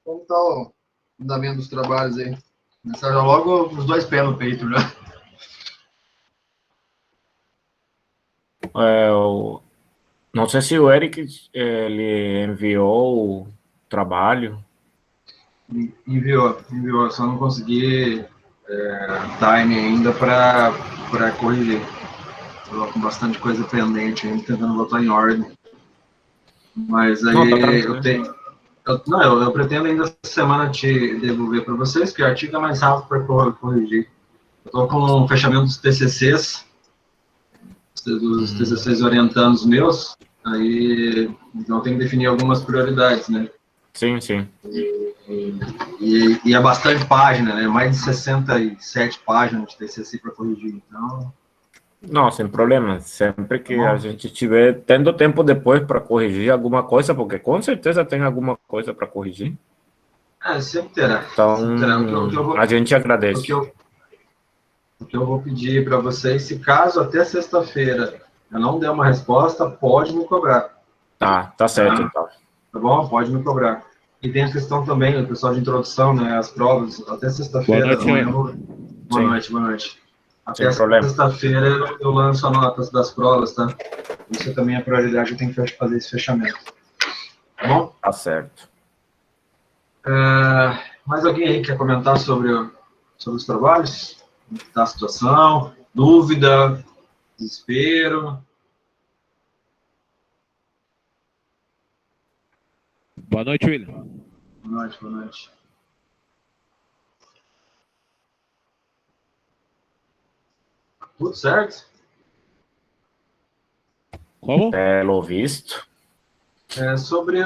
Como tá o andamento dos trabalhos aí? Começar já logo os 2 pés no peito, né? Não sei se o Eric ele enviou o trabalho. Enviou. Só não consegui time ainda para corrigir. Estou com bastante coisa pendente ainda, tentando botar em ordem. Mas Não, tá aí eu tranquilo. tenho. Eu pretendo ainda essa semana te devolver para vocês, que o artigo é mais rápido para corrigir. Eu estou com o fechamento dos TCCs, dos TCCs orientando os meus, aí então eu tenho que definir algumas prioridades, né? Sim, sim. E é bastante página, né? Mais de 67 páginas de TCC para corrigir, então... Não, sem problema. Sempre Tá que a bom? gente tiver tendo tempo depois para corrigir alguma coisa, porque com certeza tem alguma coisa para corrigir. Sempre terá. Sempre terá. Então, a gente O que agradece. eu, o que eu vou pedir para vocês, se caso até sexta-feira eu não der uma resposta, pode me cobrar. Tá certo, Tá? então. Tá bom? Pode me cobrar. E tem a questão também, o pessoal de introdução, né? As provas, até Boa sexta-feira, noite, amanhã. Will. Boa Sim, noite, boa noite. Até sem problema. sexta-feira eu lanço as notas das provas, tá? Isso também é prioridade, eu tenho que fazer esse fechamento. Tá bom? Tá certo. Mais alguém aí quer comentar sobre os trabalhos? Como está a situação? Dúvida? Desespero? Boa noite, William. Boa noite, boa noite. Tudo certo? Como? Pelo visto. Sobre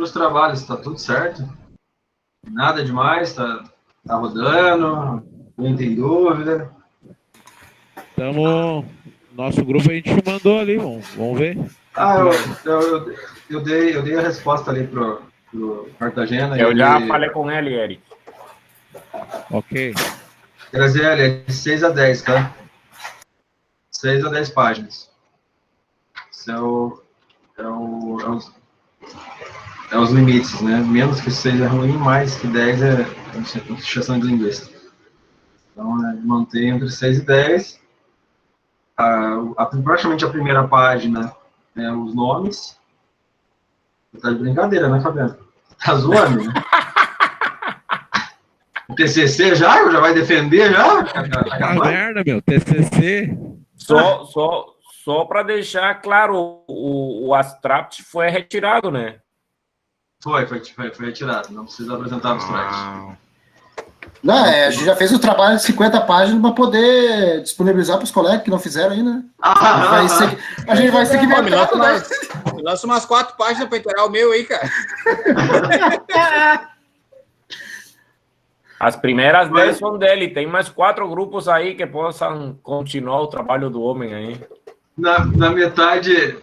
os trabalhos, está tudo certo? Nada demais? Tá rodando? Ninguém tem dúvida? Nosso grupo a gente mandou ali, vamos ver. Eu dei a resposta ali pro Cartagena e Eu já ele... falei com ele, Eric. Ok. Graziele, é de 6 a 10, tá? 6 a 10 páginas. Isso é os limites, né? Menos que 6 é ruim, mais que 10 é instrução de linguista. Então, manter entre 6 e 10. Praticamente a primeira página é os nomes. Tá de brincadeira, né, Fabiano? Tá zoando, né? O TCC já vai defender já? A merda, meu. TCC. Só para deixar claro, o abstract foi retirado, né? Foi retirado. Não precisa apresentar abstract. Não, a gente já fez o trabalho de 50 páginas para poder disponibilizar para os colegas que não fizeram ainda, né? A gente vai segmentando, né? Lança umas 4 páginas para inteirar o meu aí, cara. As primeiras 10 são dele. Tem mais 4 grupos aí que possam continuar o trabalho do homem aí. Na metade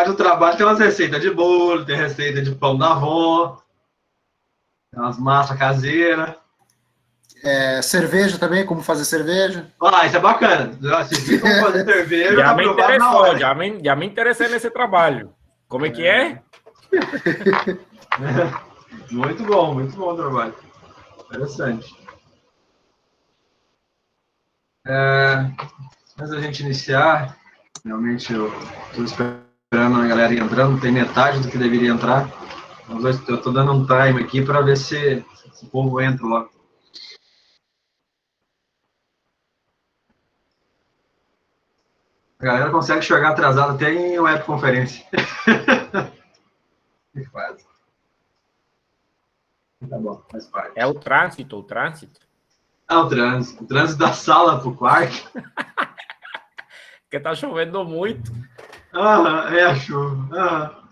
do trabalho tem umas receitas de bolo, tem receita de pão da avó, tem umas massas caseiras. Cerveja também, como fazer cerveja. Isso é bacana. Se vir como fazer cerveja, Já tá me aprovado na interessou, hora. já me interessei nesse trabalho. Como é que é? Muito bom o trabalho. Interessante. Antes da gente iniciar, realmente eu estou esperando a galera entrando, tem metade do que deveria entrar. Eu estou dando um time aqui para ver se o povo entra lá. A galera consegue chegar atrasado até em webconferência. Que faz. Tá bom, faz parte. É o trânsito, o trânsito. O trânsito da sala pro quarto. Que tá chovendo muito. É a chuva.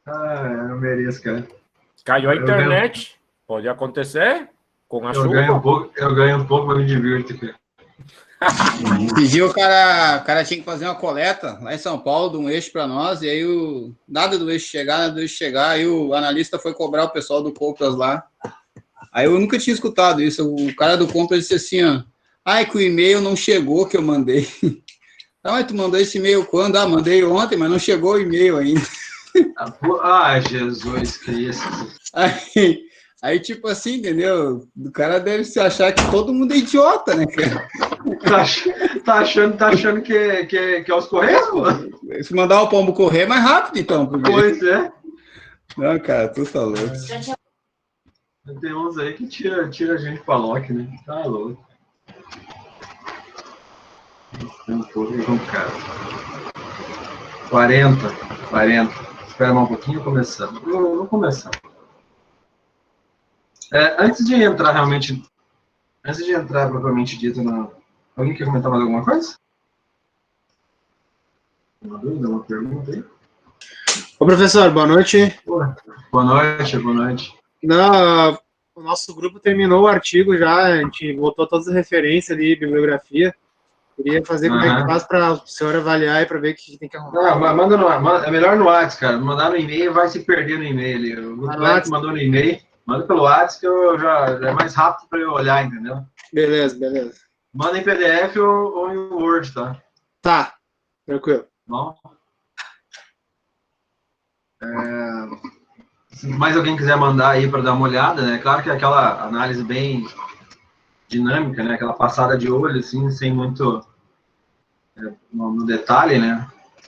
Eu mereço, cara. Caiu a internet. Pode acontecer com a chuva. Eu ganho um pouco, mas me divirto, cara. Pediu o cara tinha que fazer uma coleta lá em São Paulo de um eixo para nós, e aí nada do eixo chegar, aí o analista foi cobrar o pessoal do Compras lá. Aí eu nunca tinha escutado isso. O cara do Compras disse assim, ó, é que o e-mail não chegou que eu mandei. Mas tu mandou esse e-mail quando? Mandei ontem, mas não chegou o e-mail ainda. Ah, Jesus Cristo. Aí, tipo assim, entendeu? O cara deve se achar que todo mundo é idiota, né, cara? Tá achando que é os Correios, pô? Se mandar o pombo correr é mais rápido, então. Porque... Pois é. Não, cara, tu tá louco. Tem uns aí que tira a gente pra Loki, né? Tá louco. Tem um pouco complicado. 40. Espera mais um pouquinho, começando. Vou começar. Antes de entrar propriamente dito na... Alguém quer comentar mais alguma coisa? Uma dúvida, uma pergunta aí? Ô, professor, boa noite. Boa noite. Não, o nosso grupo terminou o artigo já, a gente botou todas as referências ali, bibliografia. Queria fazer como é que faz para o senhor avaliar e para ver o que tem que arrumar. Não, é melhor no WhatsApp, cara. Mandar no e-mail vai se perder no e-mail ali. O grupo mandou no e-mail, manda pelo WhatsApp que eu já é mais rápido para eu olhar, entendeu? Beleza. Manda em PDF ou em Word, tá? Tá, tranquilo. Bom. Se mais alguém quiser mandar aí para dar uma olhada, né? Claro que é aquela análise bem dinâmica, né? Aquela passada de olho, assim, sem muito no detalhe, né?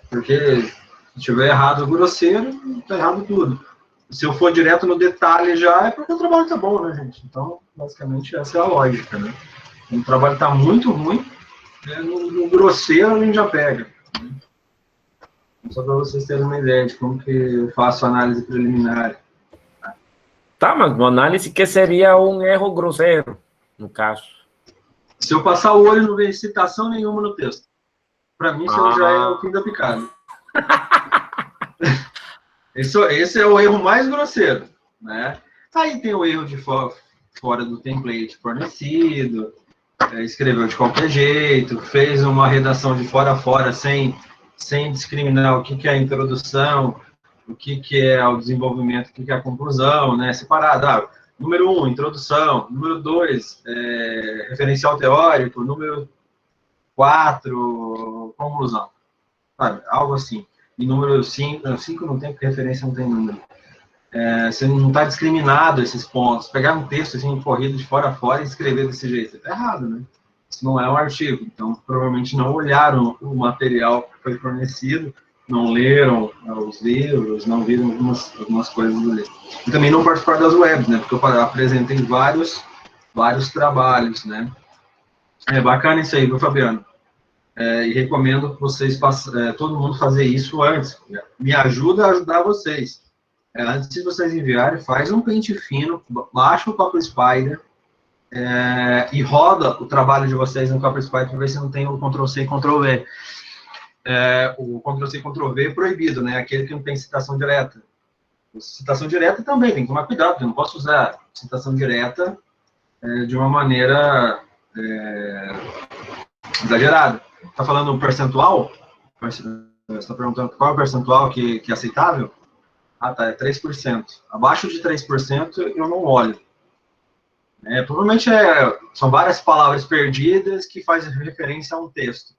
Porque se tiver errado grosseiro, tá errado tudo. Se eu for direto no detalhe já, é porque o trabalho tá bom, né, gente? Então, basicamente, essa é a lógica, né? O trabalho tá muito ruim, né? No grosseiro a gente já pega. Né? Só para vocês terem uma ideia de como que eu faço a análise preliminar. Tá, mas uma análise que seria um erro grosseiro, no caso. Se eu passar o olho e não ver citação nenhuma no texto, para mim isso já é o fim da picada. Esse é o erro mais grosseiro, né? Aí tem o erro de fora do template fornecido, escreveu de qualquer jeito, fez uma redação de fora a fora sem discriminar o que é a introdução, o que é o desenvolvimento, o que é a conclusão, né? Separado. Número 1, introdução. Número 2, referencial teórico. Número 4, conclusão. Sabe? Algo assim. E número 5 não tem, porque referência não tem número. Você não está discriminado esses pontos. Pegar um texto assim, corrido de fora a fora e escrever desse jeito. É errado, né? Isso não é um artigo. Então, provavelmente não olharam o material que foi fornecido, não leram os livros, não viram algumas coisas ali. E também não participaram das webs, né? Porque eu apresentei vários trabalhos, né? É bacana isso aí, viu, Fabiano? E recomendo que vocês todo mundo fazer isso antes. Me ajuda a ajudar vocês. Antes de vocês enviarem, faz um pente fino, baixa o Copy Spider e roda o trabalho de vocês no Copy Spider para ver se não tem o Ctrl-C e Ctrl-V. O Ctrl-C e Ctrl-V é proibido, né? Aquele que não tem citação direta. Citação direta também, tem que tomar cuidado, porque eu não posso usar citação direta de uma maneira exagerada. Está falando um percentual? Você está perguntando qual é o percentual que é aceitável? Ah, tá, é 3%. Abaixo de 3% eu não olho. Provavelmente são várias palavras perdidas que fazem referência a um texto.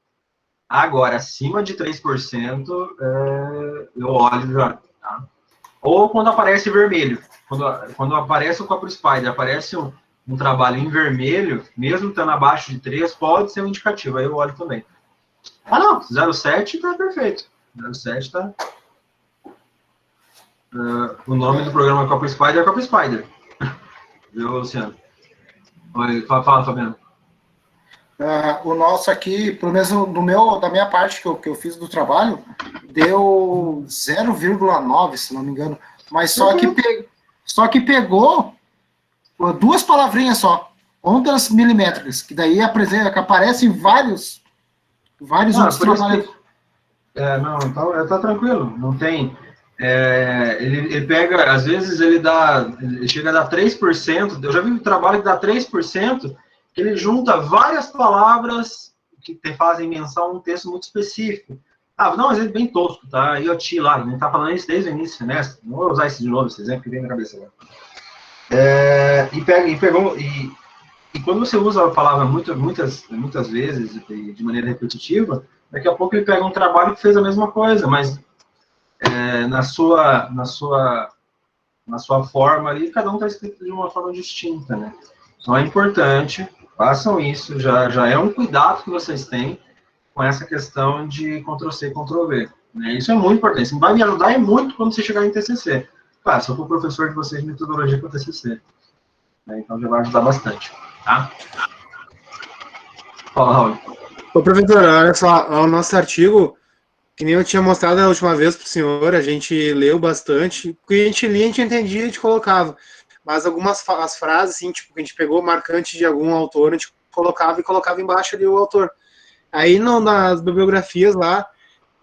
Agora, acima de 3%, eu olho já. Tá? Ou quando aparece vermelho. Quando aparece o Copy Spider, aparece um trabalho em vermelho, mesmo estando abaixo de 3, pode ser um indicativo. Aí eu olho também. Ah, não, 0,7 tá perfeito. 0,7 tá... o nome do programa Copy Spider é Copy Spider. Viu, Luciano? Oi, fala, Fabiano. O nosso aqui, pelo menos da minha parte que eu fiz do trabalho, deu 0,9, se não me engano. Mas só que pegou 2 palavrinhas só, ondas milimétricas, que daí que aparecem vários outros trabalhos. Não, então tá tranquilo, não tem... ele pega, às vezes ele chega a dar 3%, eu já vi um trabalho que dá 3%, que ele junta várias palavras que fazem menção a um texto muito específico. Não, mas é bem tosco, tá? IoT lá, a gente tá falando isso desde o início do semestre, não vou usar isso de novo, esse exemplo que vem na cabeça agora. E quando você usa a palavra muitas vezes, de maneira repetitiva, daqui a pouco ele pega um trabalho que fez a mesma coisa, mas na sua forma ali, cada um está escrito de uma forma distinta, né? Então é importante, façam isso, já é um cuidado que vocês têm com essa questão de Ctrl+C, Ctrl+V. Né? Isso é muito importante, isso vai me ajudar muito quando você chegar em TCC. Claro, se eu for professor de vocês de metodologia para TCC. Né? Então já vai ajudar bastante, tá? Fala, Raul. Ô, professor, olha só, o nosso artigo, que nem eu tinha mostrado a última vez para o senhor, a gente leu bastante, o que a gente lia, a gente entendia, a gente colocava. Mas algumas as frases, assim, tipo, que a gente pegou marcante de algum autor, a gente colocava embaixo ali o autor. Aí nas bibliografias lá,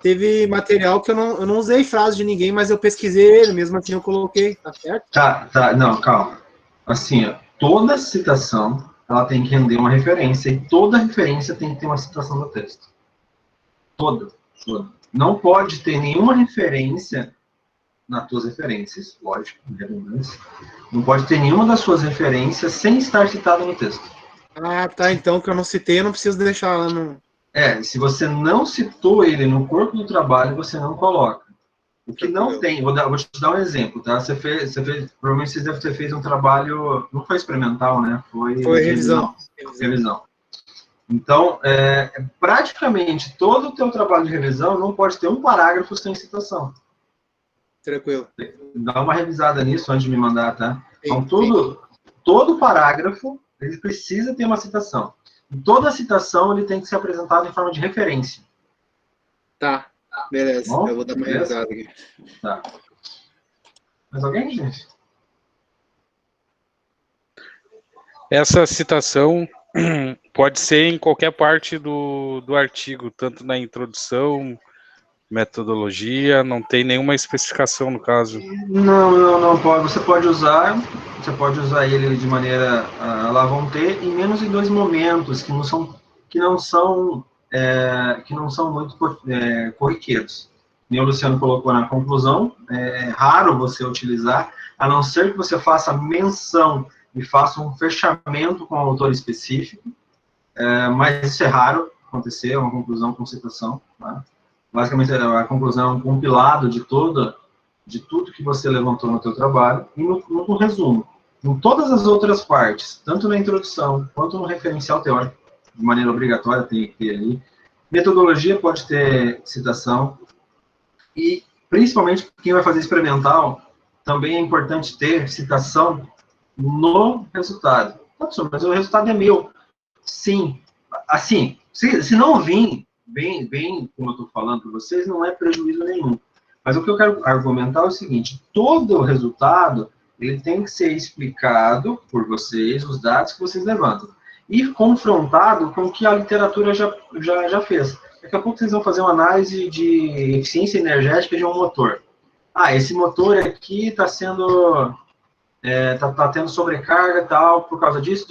teve material que eu não usei frase de ninguém, mas eu pesquisei ele, mesmo assim eu coloquei, tá certo? Tá, não, calma. Assim, ó, toda citação, ela tem que render uma referência, e toda referência tem que ter uma citação do texto. Toda. Não pode ter nenhuma referência nas tuas referências, lógico, redundância. Não pode ter nenhuma das suas referências sem estar citada no texto. Ah, tá, então, que eu não citei, eu não preciso deixar lá no... Se você não citou ele no corpo do trabalho, você não coloca. O que não tem, vou te dar um exemplo, tá? Você fez, provavelmente você deve ter feito um trabalho, não foi experimental, né? Foi revisão. Então, praticamente todo o teu trabalho de revisão não pode ter um parágrafo sem citação. Tranquilo. Dá uma revisada nisso antes de me mandar, tá? Então, todo parágrafo, ele precisa ter uma citação. E toda citação, ele tem que ser apresentado em forma de referência. Tá, beleza. Bom, eu vou dar uma revisada aqui. Tá. Mais alguém, gente? Essa citação pode ser em qualquer parte do artigo, tanto na introdução, metodologia, não tem nenhuma especificação no caso. Não pode. Você pode usar ele de maneira lá vão ter, e menos em dois momentos que não são muito corriqueiros. Nem o Luciano colocou na conclusão, é raro você utilizar, a não ser que você faça menção e faça um fechamento com o autor específico, mas isso é raro acontecer, uma conclusão com citação. Tá? Basicamente, a conclusão é um compilado de tudo que você levantou no seu trabalho, e no resumo. Em todas as outras partes, tanto na introdução, quanto no referencial teórico, de maneira obrigatória, tem que ter ali. Metodologia pode ter citação, e, principalmente, quem vai fazer experimental, também é importante ter citação no resultado. Mas o resultado é meu. Sim. Assim, se não vir bem, como eu estou falando para vocês, não é prejuízo nenhum. Mas o que eu quero argumentar é o seguinte: todo o resultado, ele tem que ser explicado por vocês, os dados que vocês levantam, e confrontado com o que a literatura já fez. Daqui a pouco vocês vão fazer uma análise de eficiência energética de um motor. Esse motor aqui está sendo... tá tendo sobrecarga tal, por causa disso.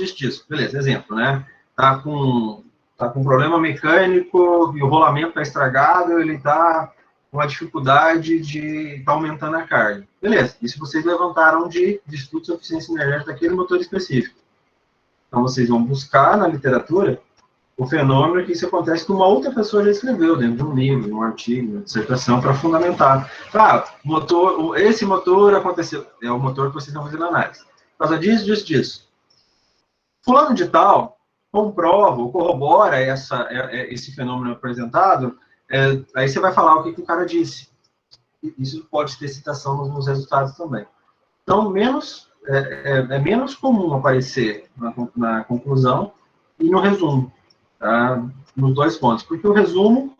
Beleza, exemplo, né? Tá com problema mecânico e o rolamento está estragado, ele está com a dificuldade de estar aumentando a carga. Beleza, isso vocês levantaram de estudos de eficiência energética daquele motor específico. Então, vocês vão buscar na literatura o fenômeno que isso acontece que uma outra pessoa já escreveu dentro de um livro, de um artigo, uma dissertação, para fundamentar. Esse motor aconteceu, é o motor que vocês estão fazendo análise. Por causa disso. Fulano de tal comprova ou corrobora esse fenômeno apresentado, aí você vai falar o que o cara disse. Isso pode ter citação nos resultados também. Então, menos comum aparecer na conclusão e no resumo. Tá? Nos dois pontos. Porque o resumo,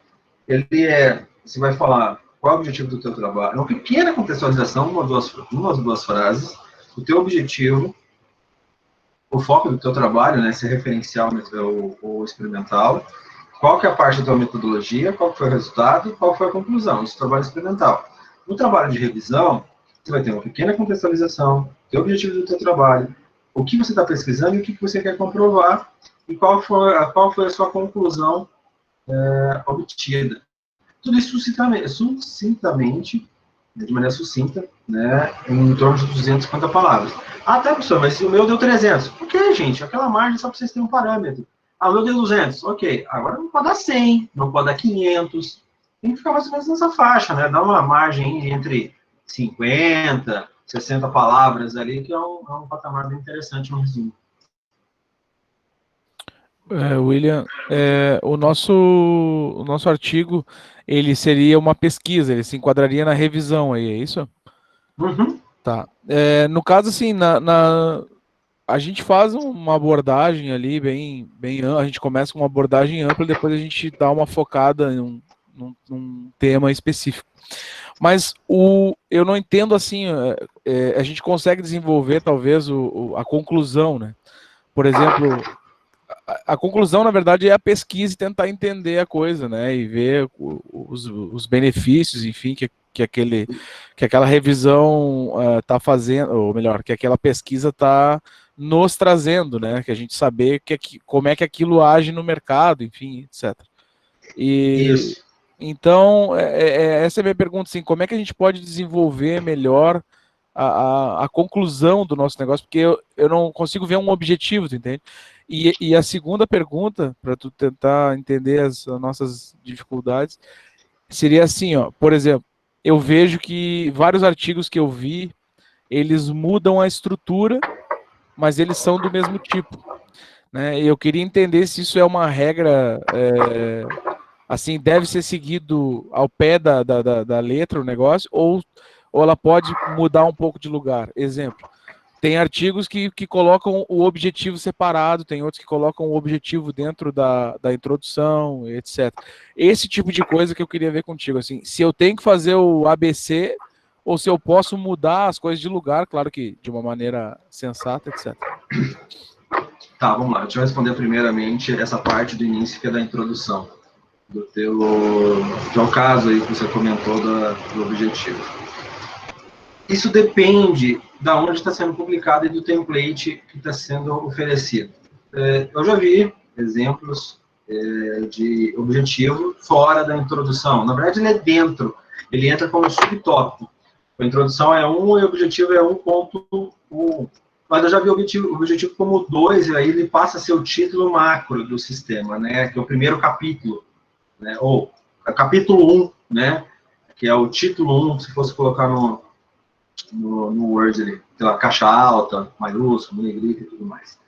você vai falar qual é o objetivo do teu trabalho. Uma pequena contextualização, uma ou duas frases, o teu objetivo, o foco do teu trabalho, né, se referencial ou experimental, qual que é a parte da tua metodologia, qual foi o resultado e qual foi a conclusão. Isso é trabalho experimental. No trabalho de revisão, você vai ter uma pequena contextualização, o teu objetivo do teu trabalho, o que você está pesquisando e o que você quer comprovar, e qual foi a sua conclusão obtida. Tudo isso sucintamente, de maneira sucinta, né, em torno de 250 palavras. Tá, professor, mas o meu deu 300. Ok, gente, aquela margem só para vocês terem um parâmetro. O meu deu 200. Ok, agora não pode dar 100, não pode dar 500. tem que ficar mais ou menos nessa faixa, né? Dá uma margem entre 50, 60 palavras ali, que é um patamar bem interessante no resumo. William, o nosso artigo, ele seria uma pesquisa, ele se enquadraria na revisão aí, é isso? Uhum. Tá. No caso, assim, a gente faz uma abordagem ali bem ampla, a gente começa com uma abordagem ampla, depois a gente dá uma focada num tema específico. Mas eu não entendo, assim, a gente consegue desenvolver, talvez, a conclusão, né? Por exemplo, a conclusão, na verdade, é a pesquisa e tentar entender a coisa, né? E ver os benefícios, enfim, que aquela revisão está fazendo, ou melhor, que aquela pesquisa está nos trazendo, né? Que a gente saber como é que aquilo age no mercado, enfim, etc. Isso. Então, essa é a minha pergunta, assim, como é que a gente pode desenvolver melhor a conclusão do nosso negócio, porque eu não consigo ver um objetivo, tu entende? E a segunda pergunta, para tu tentar entender as nossas dificuldades, seria assim, ó, por exemplo, eu vejo que vários artigos que eu vi, eles mudam a estrutura, mas eles são do mesmo tipo, né? E eu queria entender se isso é uma regra, assim, deve ser seguido ao pé da letra o negócio, ou ela pode mudar um pouco de lugar. Exemplo, tem artigos que colocam o objetivo separado, tem outros que colocam o objetivo dentro da introdução, etc. Esse tipo de coisa que eu queria ver contigo, assim, se eu tenho que fazer o ABC, ou se eu posso mudar as coisas de lugar, claro que de uma maneira sensata, etc. Tá, vamos lá. Deixa eu responder primeiramente essa parte do início, que é da introdução. Que é o caso aí que você comentou do objetivo. Isso depende da onde está sendo publicado e do template que está sendo oferecido. Eu já vi exemplos de objetivo fora da introdução. Na verdade, ele é dentro. Ele entra como subtópico. A introdução é 1 e o objetivo é 1.1. Mas eu já vi o objetivo como 2, e aí ele passa a ser o título macro do sistema, né? Que é o primeiro capítulo. Né, ou capítulo 1, né, que é o título 1, se fosse colocar no Word ali, pela caixa alta, maiúsculo, negrita e tudo mais.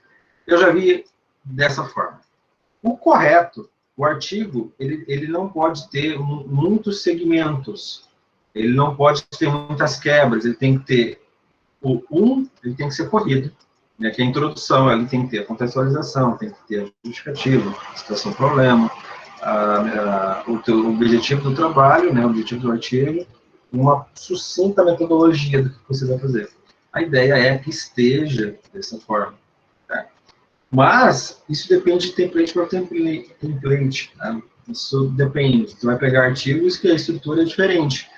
Eu já vi dessa forma. O correto, o artigo, ele não pode ter muitos segmentos, ele não pode ter muitas quebras, ele tem que ter ele tem que ser corrido, né, que é a introdução, ele tem que ter a contextualização, tem que ter a justificativa, situação, problema, o objetivo do trabalho, né, o objetivo do artigo, uma sucinta metodologia do que você vai fazer. A ideia é que esteja dessa forma. Tá? Mas, isso depende de template para template. Tá? Isso depende. Você vai pegar artigos que a estrutura é diferente.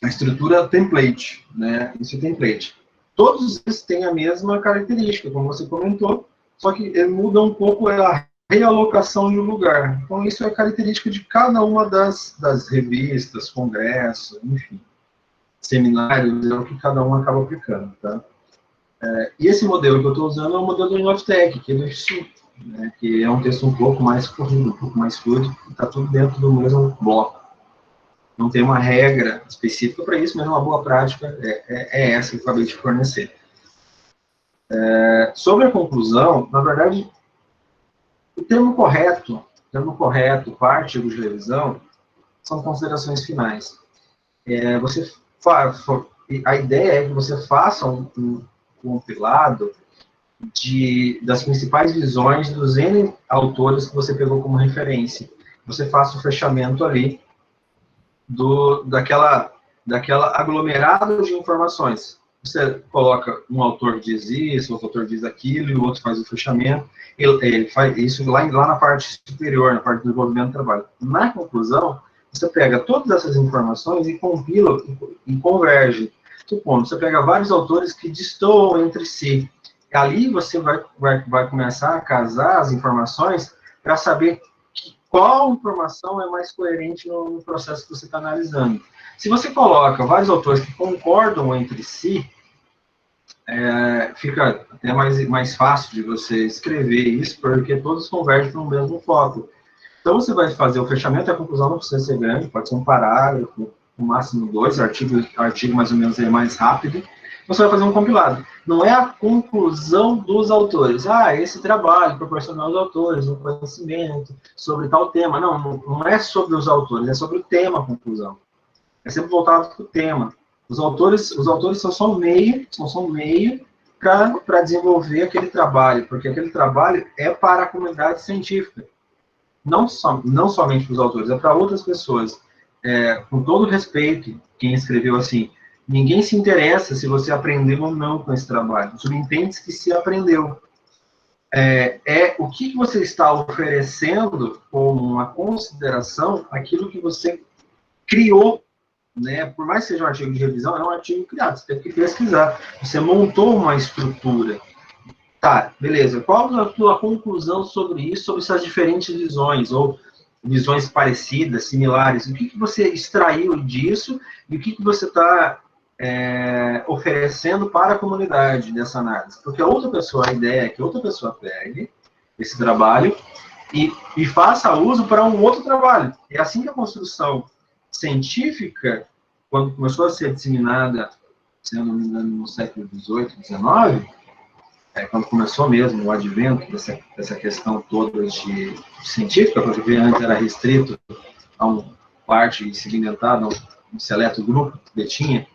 A estrutura template, né? Isso é template. Todos eles têm a mesma característica, como você comentou, só que ele muda um pouco a realocação de um lugar. Então, isso é característica de cada uma das revistas, congressos, enfim, seminários, é o que cada um acaba aplicando, tá? E esse modelo que eu estou usando é o modelo do Inovatec, que é do Instituto, né, que é um texto um pouco mais corrido, um pouco mais fluido, está tudo dentro do mesmo bloco. Não tem uma regra específica para isso, mas uma boa prática é essa que eu acabei de fornecer. Sobre a conclusão, na verdade, o termo correto, parte de revisão, são considerações finais. A ideia é que você faça um compilado das principais visões dos N autores que você pegou como referência. Você faça o fechamento ali daquela aglomerado de informações. Você coloca um autor diz isso, outro autor diz aquilo, e o outro faz o fechamento. Ele faz isso lá na parte superior, na parte do desenvolvimento do trabalho. Na conclusão, você pega todas essas informações e compila e converge. Supondo, você pega vários autores que destoam entre si. Ali você vai começar a casar as informações para saber qual informação é mais coerente no processo que você está analisando. Se você coloca vários autores que concordam entre si, fica até mais fácil de você escrever isso, porque todos convergem para o mesmo foco. Então, você vai fazer o fechamento e a conclusão não precisa ser grande, pode ser um parágrafo, no máximo 2, artigo mais ou menos é mais rápido. Você vai fazer um compilado. Não é a conclusão dos autores. Esse trabalho proporcionou aos autores um conhecimento sobre tal tema. Não é sobre os autores, é sobre o tema a conclusão. É sempre voltado para o tema. Os autores são só um meio para desenvolver aquele trabalho, porque aquele trabalho é para a comunidade científica. Não somente para os autores, é para outras pessoas. Com todo respeito, quem escreveu assim, ninguém se interessa se você aprendeu ou não com esse trabalho. Subentende-se que se aprendeu. O que você está oferecendo como uma consideração aquilo que você criou, né? Por mais que seja um artigo de revisão, é um artigo criado, você tem que pesquisar. Você montou uma estrutura. Tá, beleza. Qual a tua conclusão sobre isso, sobre essas diferentes visões, ou visões parecidas, similares? O que você extraiu disso e o que você está oferecendo para a comunidade dessa análise? Porque a ideia é que outra pessoa pegue esse trabalho e faça uso para um outro trabalho. É assim que a construção científica, quando começou a ser disseminada, se eu não me engano, no século XVIII, XIX, quando começou mesmo o advento dessa questão toda de científica, porque antes era restrito a uma parte segmentada, um seleto grupo que tinha.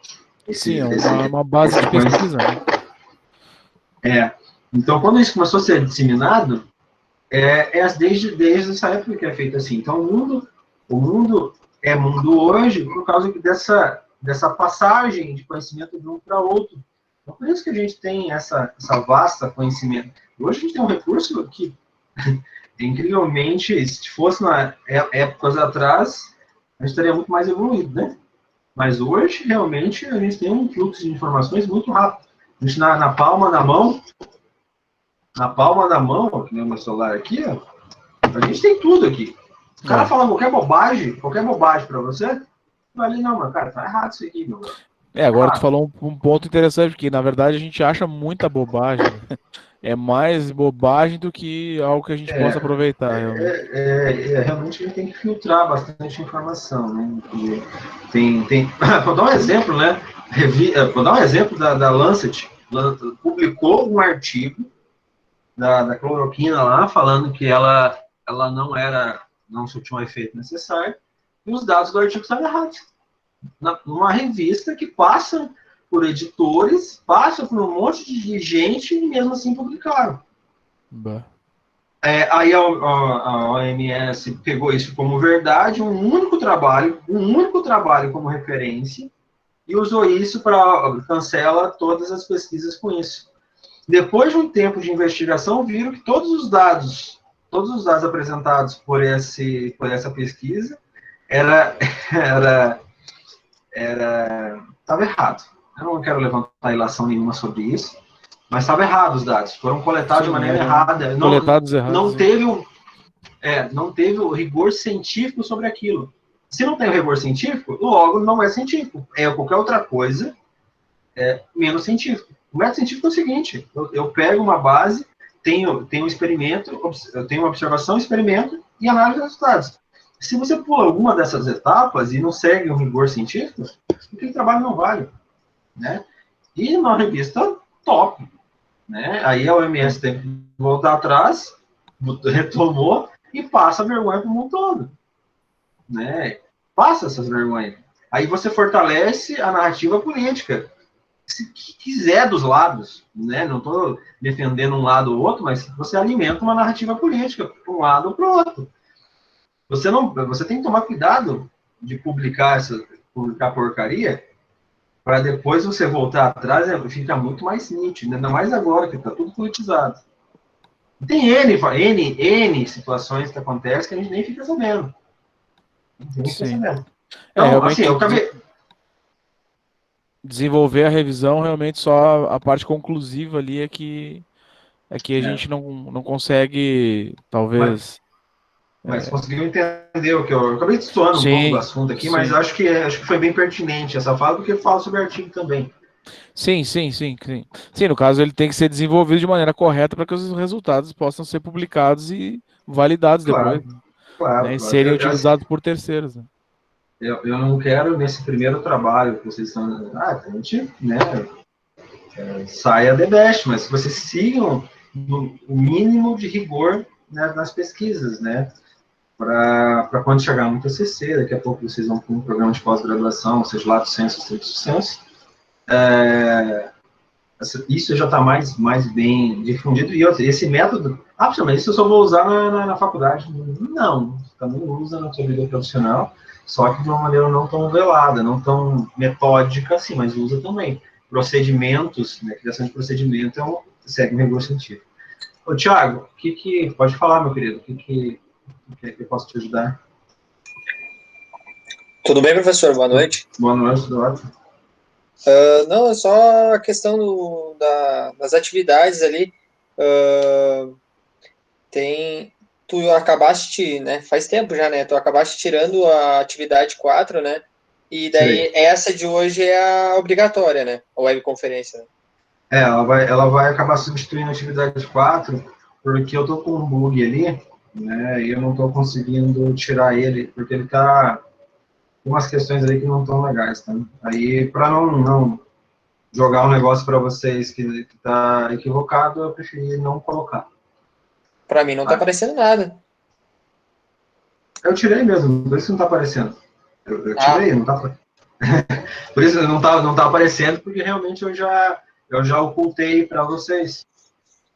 Uma base de pesquisa. Então, quando isso começou a ser disseminado, desde essa época que é feito assim. Então, o mundo é mundo hoje por causa dessa passagem de conhecimento de um para outro. Então, por isso que a gente tem essa vasta conhecimento. Hoje a gente tem um recurso que, incrivelmente, se fosse na épocas atrás, a gente estaria muito mais evoluído, né? Mas hoje, realmente, a gente tem um fluxo de informações muito rápido. A gente, na palma da mão, que nem o meu celular aqui, ó, a gente tem tudo aqui. O cara fala qualquer bobagem para você, vai ali, não, mano, cara, tá errado isso aqui, meu. Agora tu falou um ponto interessante, porque na verdade a gente acha muita bobagem. É mais bobagem do que algo que a gente possa aproveitar. Realmente a gente tem que filtrar bastante informação, né? Vou dar um exemplo, né? Vou dar um exemplo da Lancet. Publicou um artigo da cloroquina lá, falando que ela não surtiu um efeito necessário, e os dados do artigo estavam errados. Numa revista que passa por editores, passa por um monte de gente e mesmo assim publicaram. Aí a OMS pegou isso como verdade, um único trabalho como referência, e usou isso para cancelar todas as pesquisas com isso. Depois de um tempo de investigação, viram que todos os dados apresentados por essa pesquisa estava errado. Eu não quero levantar ilação nenhuma sobre isso, mas estava errado os dados. Foram coletados de maneira errada. Não teve o rigor científico sobre aquilo. Se não tem o rigor científico, logo não é científico. É qualquer outra coisa menos científico. O método científico é o seguinte: eu pego uma base, tenho um experimento, eu tenho uma observação, experimento e análise dos resultados. Se você pula alguma dessas etapas e não segue um rigor científico, aquele trabalho não vale, né? E uma revista top, né? Aí a OMS tem que voltar atrás, retomou e passa a vergonha para o mundo todo, né? Passa essas vergonhas. Aí você fortalece a narrativa política, se quiser dos lados, né? Não estou defendendo um lado ou outro, mas você alimenta uma narrativa política para um lado ou para o outro. Você tem que tomar cuidado de publicar porcaria, para depois você voltar atrás e fica muito mais nítido, ainda mais agora que está tudo politizado. Tem N situações que acontecem que a gente nem fica sabendo. Então, assim, eu acabei... Desenvolver a revisão, realmente só a parte conclusiva ali é que a gente não consegue, talvez... Mas conseguiu entender o que eu acabei destoando um pouco do assunto aqui, mas acho que foi bem pertinente essa fala, porque fala sobre o artigo também. Sim, no caso ele tem que ser desenvolvido de maneira correta para que os resultados possam ser publicados e validados depois. Claro, né, e claro. serem utilizados por terceiros. Né? Eu não quero, nesse primeiro trabalho que vocês estão... a gente, né, saia the best, mas que vocês sigam o mínimo de rigor, né, nas pesquisas, né? Para quando chegar no TCC, daqui a pouco vocês vão para um programa de pós-graduação, seja lato sensu, stricto sensu, isso já está mais bem difundido, e esse método, mas isso eu só vou usar na faculdade. Não, também usa na sua vida profissional, só que de uma maneira não tão velada, não tão metódica assim, mas usa também. Procedimentos, né, criação de procedimento segue um rigor científico. Ô, Thiago, pode falar, meu querido, o que eu posso te ajudar? Tudo bem, professor? Boa noite. Boa noite, tudo ótimo. Não, é só a questão das atividades ali. Tu acabaste, né? Faz tempo já, né? Tu acabaste tirando a atividade 4, né? E daí essa de hoje é a obrigatória, né? A webconferência. Né? Ela vai acabar substituindo a atividade 4, porque eu tô com um bug ali, né? E eu não tô conseguindo tirar ele, porque ele tá com umas questões ali que não estão legais, tá? Aí, para não jogar um negócio para vocês que tá equivocado, eu preferi não colocar. Para mim não tá aparecendo nada. Eu tirei mesmo, por isso não tá aparecendo. Eu tirei, não tá. Por isso não tá aparecendo, porque realmente eu já ocultei para vocês.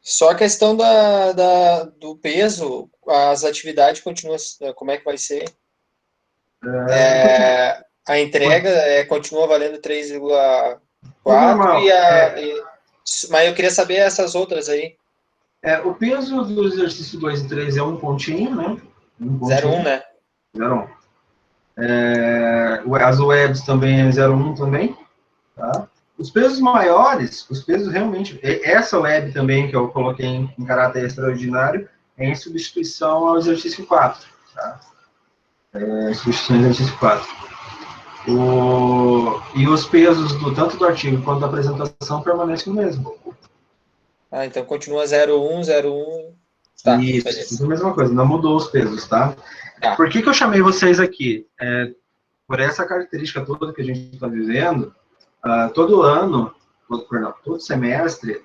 Só a questão do peso, as atividades continuam. Como é que vai ser? A entrega continua valendo 3,4 mas eu queria saber essas outras aí. O peso do exercício 2 e 3 é um pontinho, né? 0,1, né? 0,1. As webs também é 0,1 também, tá? Os pesos maiores, os pesos realmente... Essa web também, que eu coloquei em caráter extraordinário, é em substituição ao exercício 4, tá? Substituição ao exercício 4. E os pesos tanto do artigo quanto da apresentação permanecem o mesmo. Então continua 0,1, 0,1... Tá, isso, a mesma coisa, não mudou os pesos, tá? Por que eu chamei vocês aqui? Por essa característica toda que a gente está vivendo, todo semestre,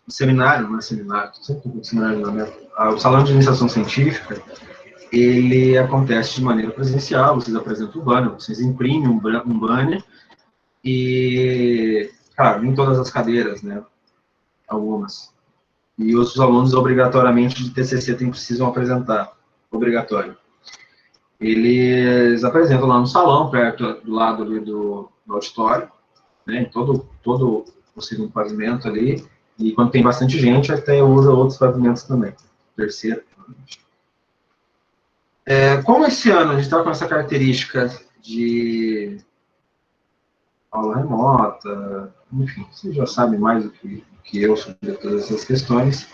o seminário, não é seminário, sempre tem seminário, né? O salão de iniciação científica, ele acontece de maneira presencial, vocês apresentam o banner, vocês imprimem um banner, e, claro, em todas as cadeiras, né? Algumas. E os alunos, obrigatoriamente, de TCC precisam apresentar, obrigatório. Eles apresentam lá no salão, perto do lado ali do auditório, né, todo o segundo pavimento ali, e quando tem bastante gente, até usa outros pavimentos também, terceiro. Como esse ano a gente está com essa característica de aula remota, enfim, vocês já sabem mais do que eu sobre todas essas questões,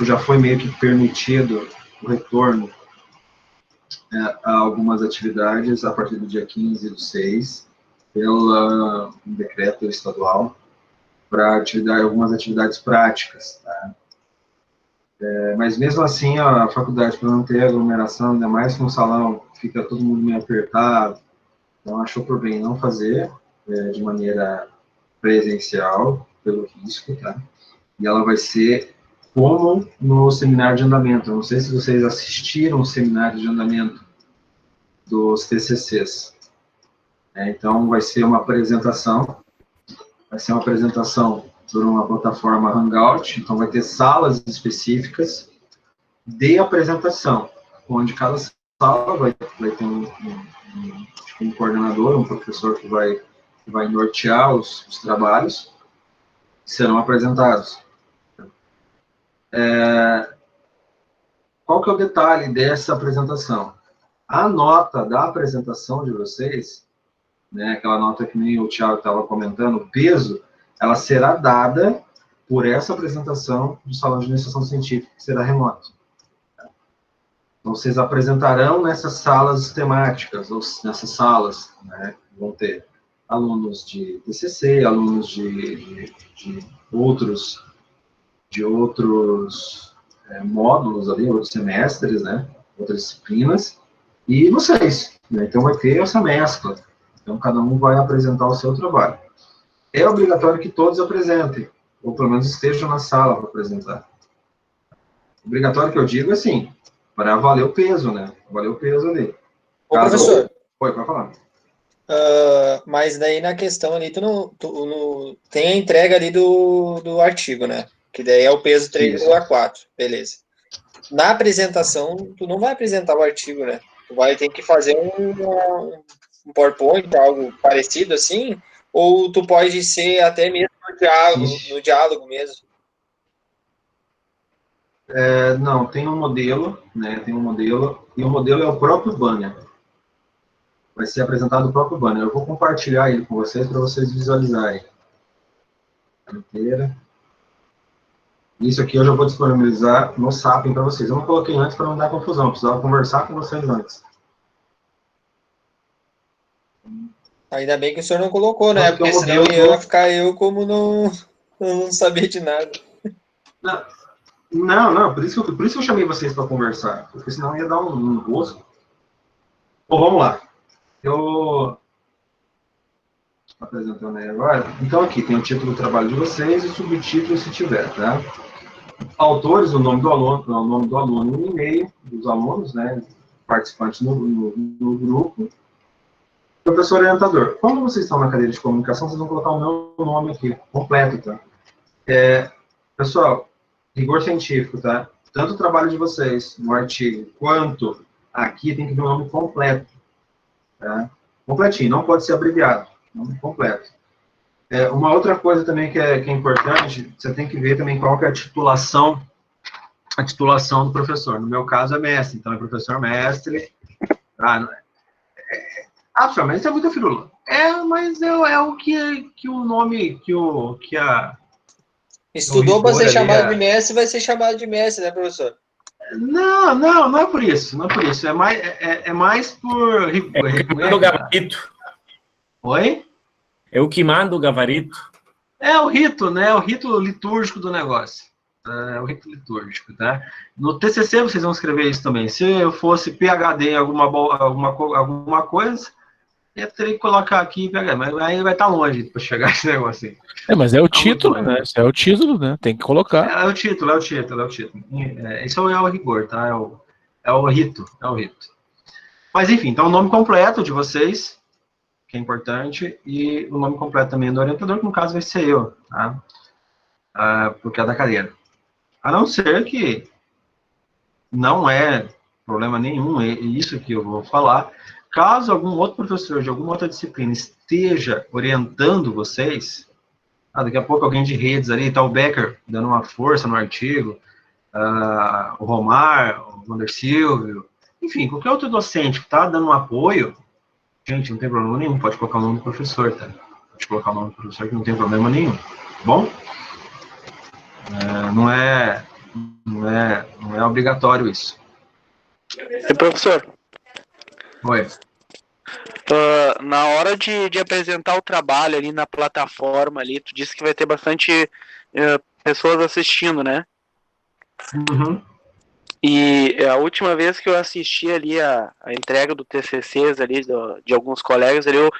já foi meio que permitido o retorno a algumas atividades a partir do dia 15/6, pelo decreto estadual, para algumas atividades práticas. Tá? Mas mesmo assim, a faculdade, para não ter aglomeração, ainda mais que um salão fica todo mundo meio apertado, então achou por bem não fazer de maneira presencial, pelo risco, tá? E ela vai ser como no seminário de andamento. Eu não sei se vocês assistiram o seminário de andamento dos TCCs. Então, vai ser uma apresentação por uma plataforma Hangout, então vai ter salas específicas de apresentação, onde cada sala vai ter um coordenador, um professor que vai nortear os trabalhos que serão apresentados. Qual que é o detalhe dessa apresentação? A nota da apresentação de vocês, né, aquela nota que nem o Thiago estava comentando, o peso, ela será dada por essa apresentação do Salão de Iniciação Científica, que será remoto. Então, vocês apresentarão nessas salas temáticas, ou nessas salas, né, vão ter alunos de TCC, alunos de outros módulos ali, outros semestres, né? Outras disciplinas, e vocês, né? Então vai ter essa mescla. Então cada um vai apresentar o seu trabalho. É obrigatório que todos apresentem, ou pelo menos estejam na sala para apresentar. Obrigatório que eu digo assim, para valer o peso, né? Valer o peso ali. Ô, professor. Oi, pode falar. Mas daí na questão ali, tem a entrega ali do artigo, né? Que daí é o peso 3,4, beleza. Na apresentação, tu não vai apresentar o artigo, né? Tu vai ter que fazer um PowerPoint, algo parecido assim, ou tu pode ser até mesmo no diálogo mesmo. Não, tem um modelo, né? Tem um modelo, e o modelo é o próprio banner. Vai ser apresentado o próprio banner. Eu vou compartilhar ele com vocês para vocês visualizarem. Inteira. Isso aqui eu já vou disponibilizar no Sapien para vocês. Eu não coloquei antes para não dar confusão. Eu precisava conversar com vocês antes. Ainda bem que o senhor não colocou, né? Porque senão ia ficar eu como não saber de nada. Não, por isso que eu chamei vocês para conversar. Porque senão ia dar um rosto. Bom, vamos lá. Eu apresentando aí agora. Então aqui tem o título do trabalho de vocês e o subtítulo se tiver, tá? Autores, o nome do aluno e o e-mail dos alunos, né? Participantes no grupo. Professor orientador. Quando vocês estão na cadeira de comunicação, vocês vão colocar o meu nome aqui, completo, tá? Pessoal, rigor científico, tá? Tanto o trabalho de vocês no artigo, quanto aqui tem que vir o nome completo. Tá? Completinho, não pode ser abreviado, nome completo. Uma outra coisa também que é importante, você tem que ver também qual que é a titulação do professor. No meu caso é mestre, então é professor mestre. Professor, mas isso é muita firula. Mas é o que o nome, que a... Estudou para ser chamado de mestre, vai ser chamado de mestre, né, professor? Não é por isso, não é por isso. É mais por... É o gabarito. Oi? É o que manda o gabarito. É o rito, né? O rito litúrgico do negócio. É o rito litúrgico, tá? No TCC vocês vão escrever isso também. Se eu fosse PhD em alguma coisa, eu teria que colocar aqui PhD, mas aí vai estar longe para chegar esse negócio aí. Mas é o título, né? Esse é o título, né? Tem que colocar. É o título. Isso é o rigor, tá? É o rito. Mas enfim, então o nome completo de vocês, que é importante, e o nome completo também do orientador, que no caso vai ser eu, tá? Porque é da cadeira. A não ser que não é problema nenhum, é isso que eu vou falar. Caso algum outro professor de alguma outra disciplina esteja orientando vocês, daqui a pouco alguém de redes ali, tá o Becker dando uma força no artigo, o Romar, o Wander Silvio, enfim, qualquer outro docente que está dando um apoio, gente, não tem problema nenhum, pode colocar o nome do professor, tá? Pode colocar o nome do professor que não tem problema nenhum, bom? Não é obrigatório isso. E professor? Oi. Na hora de apresentar o trabalho ali na plataforma ali, tu disse que vai ter bastante pessoas assistindo, né? Uhum. E a última vez que eu assisti ali a entrega do TCCs ali, de alguns colegas ali, eu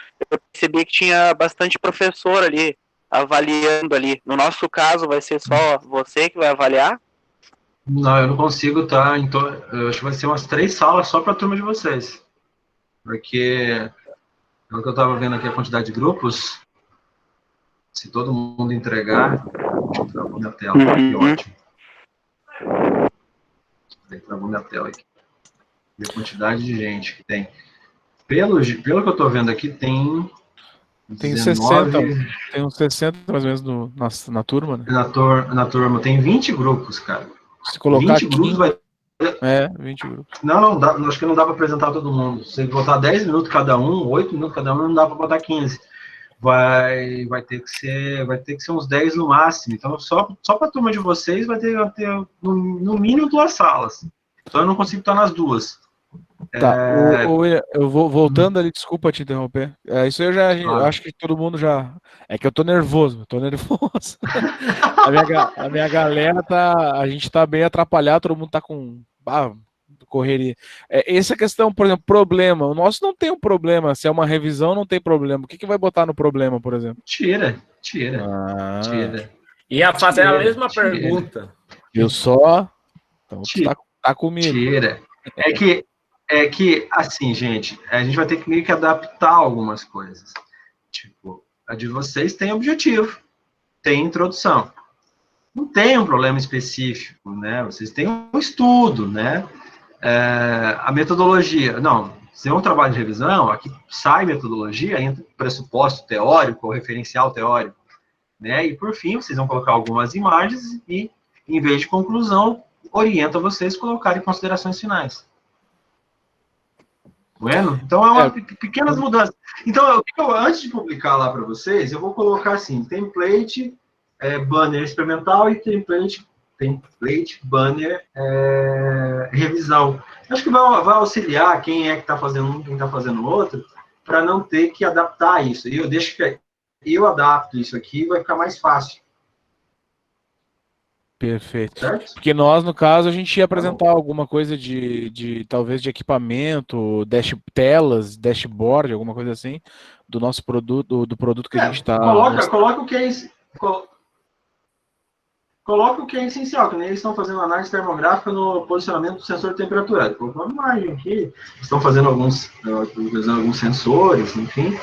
percebi que tinha bastante professor ali, avaliando ali. No nosso caso, vai ser só você que vai avaliar? Não, eu não consigo, tá? Então, eu acho que vai ser umas 3 salas só para a turma de vocês. Porque, pelo que eu estava vendo aqui, a quantidade de grupos, se todo mundo entregar... Deixa eu travar minha tela, que ótimo. Travou minha tela aqui. E a quantidade de gente que tem. Pelo que eu estou vendo aqui, tem 19... Tem uns 60 mais ou menos na turma, né? Na turma tem 20 grupos, cara. Se colocar 20 grupos vai... 20 grupos. Não dá, acho que não dá para apresentar todo mundo. Se botar 10 minutos cada um, 8 minutos cada um, não dá para botar 15. Vai ter que ser uns 10 no máximo. Então, só para a turma de vocês vai ter no mínimo 2 salas. Então, eu não consigo estar nas duas. Tá, eu vou voltando ali, desculpa te interromper. Isso eu eu acho que todo mundo já. É que eu tô nervoso. A minha galera a gente tá bem atrapalhado, todo mundo tá com correria. Essa questão, por exemplo, problema. O nosso não tem um problema. Se é uma revisão, não tem problema. O que vai botar no problema, por exemplo? Tira. Ia fazer a mesma pergunta. Eu só. Então, tá comigo. Tira. É que, assim, gente, a gente vai ter que meio que adaptar algumas coisas. Tipo, a de vocês tem objetivo, tem introdução. Não tem um problema específico, né? Vocês têm um estudo, né? A metodologia. Não, se é um trabalho de revisão, aqui sai metodologia, entra pressuposto teórico ou referencial teórico, né? E, por fim, vocês vão colocar algumas imagens e, em vez de conclusão, orienta vocês a colocarem considerações finais. Bueno? Então, é uma pequenas mudanças. Então, antes de publicar lá para vocês, eu vou colocar assim, template, banner experimental e template banner, revisão. Acho que vai auxiliar quem é que está fazendo um, quem está fazendo outro, para não ter que adaptar isso. E eu deixo que eu adapto isso aqui, vai ficar mais fácil. Perfeito. Certo? Porque nós, no caso, a gente ia apresentar alguma coisa talvez de equipamento, telas, dashboard, alguma coisa assim, do nosso produto, do produto que a gente está... Coloca o que é isso. Coloca o que é essencial, que nem eles estão fazendo análise termográfica no posicionamento do sensor de temperatura. Colocou uma imagem aqui, estão fazendo alguns sensores, enfim,